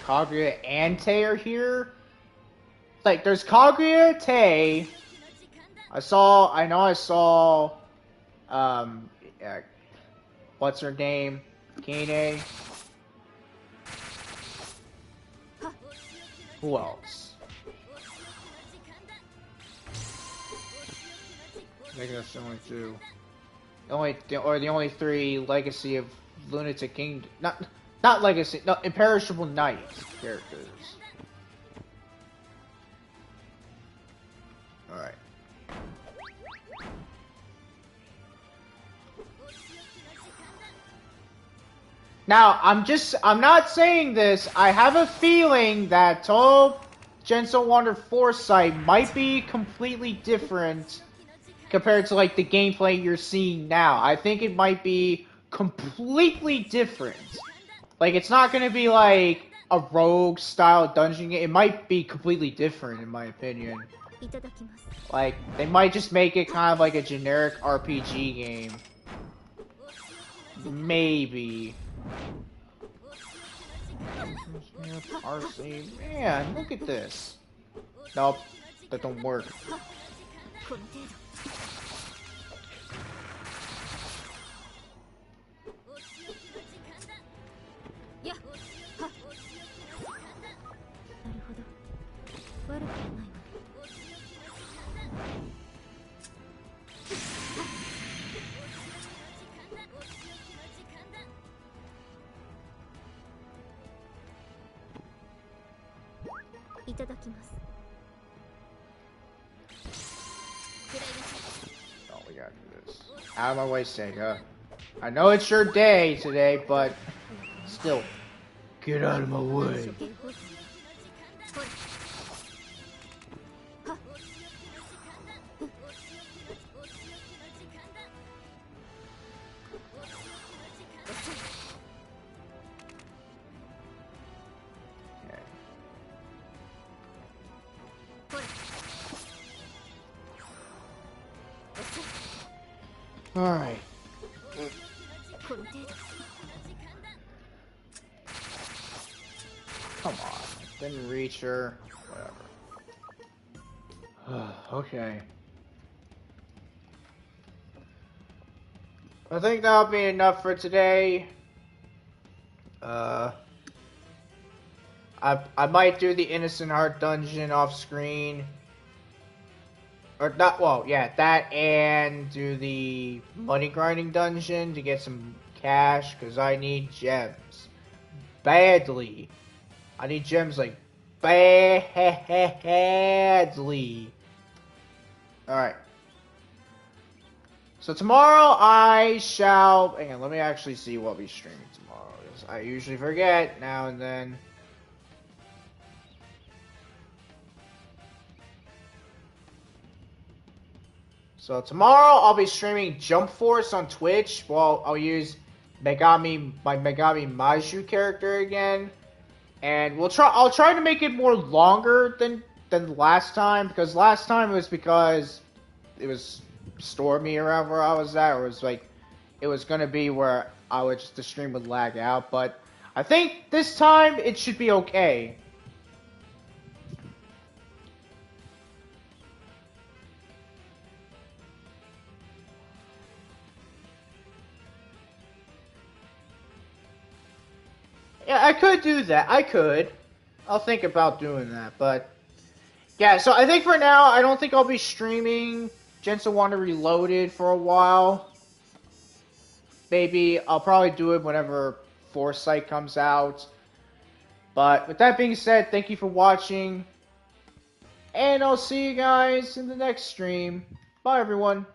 Kaguya and Tay are here? Like, there's Kaguya, Tay. I know I saw, what's her name? Kine. Who else? I think that's the only two. The only three Legacy of Lunatic Kingdom. Not Legacy. No, Imperishable Knight characters. All right. Now, I'm not saying this. I have a feeling that Total Gentle Wonder Foresight might be completely different compared to like the gameplay you're seeing now. I think it might be completely different. Like, it's not going to be like a rogue style dungeon game. It might be completely different in my opinion. Like, they might just make it kind of like a generic RPG game. Maybe. Parsley. Man, look at this. Nope, that don't work. Oh, we gotta do this. Out of my way, Sega. I know it's your day today, but still, get out of my way. Alright. Come on. Didn't reach her. Whatever. Okay. I think that'll be enough for today. I might do the Innocent Heart dungeon off screen. Or not, well, yeah, that and do the money grinding dungeon to get some cash, because I need gems. Badly. I need gems, like, badly. Alright. So tomorrow I shall... Hang on, let me actually see what we stream tomorrow, because I usually forget now and then. So tomorrow I'll be streaming Jump Force on Twitch. Well, I'll use my Megami Maju character again, and I'll try to make it more longer than last time, because last time it was stormy around where I was at, or it was gonna be where the stream would lag out. But I think this time it should be okay. Yeah, I could do that. I could. I'll think about doing that. But, yeah, so I think for now, I don't think I'll be streaming Gentle Wonder Reloaded for a while. Maybe I'll probably do it whenever Foresight comes out. But with that being said, thank you for watching. And I'll see you guys in the next stream. Bye, everyone.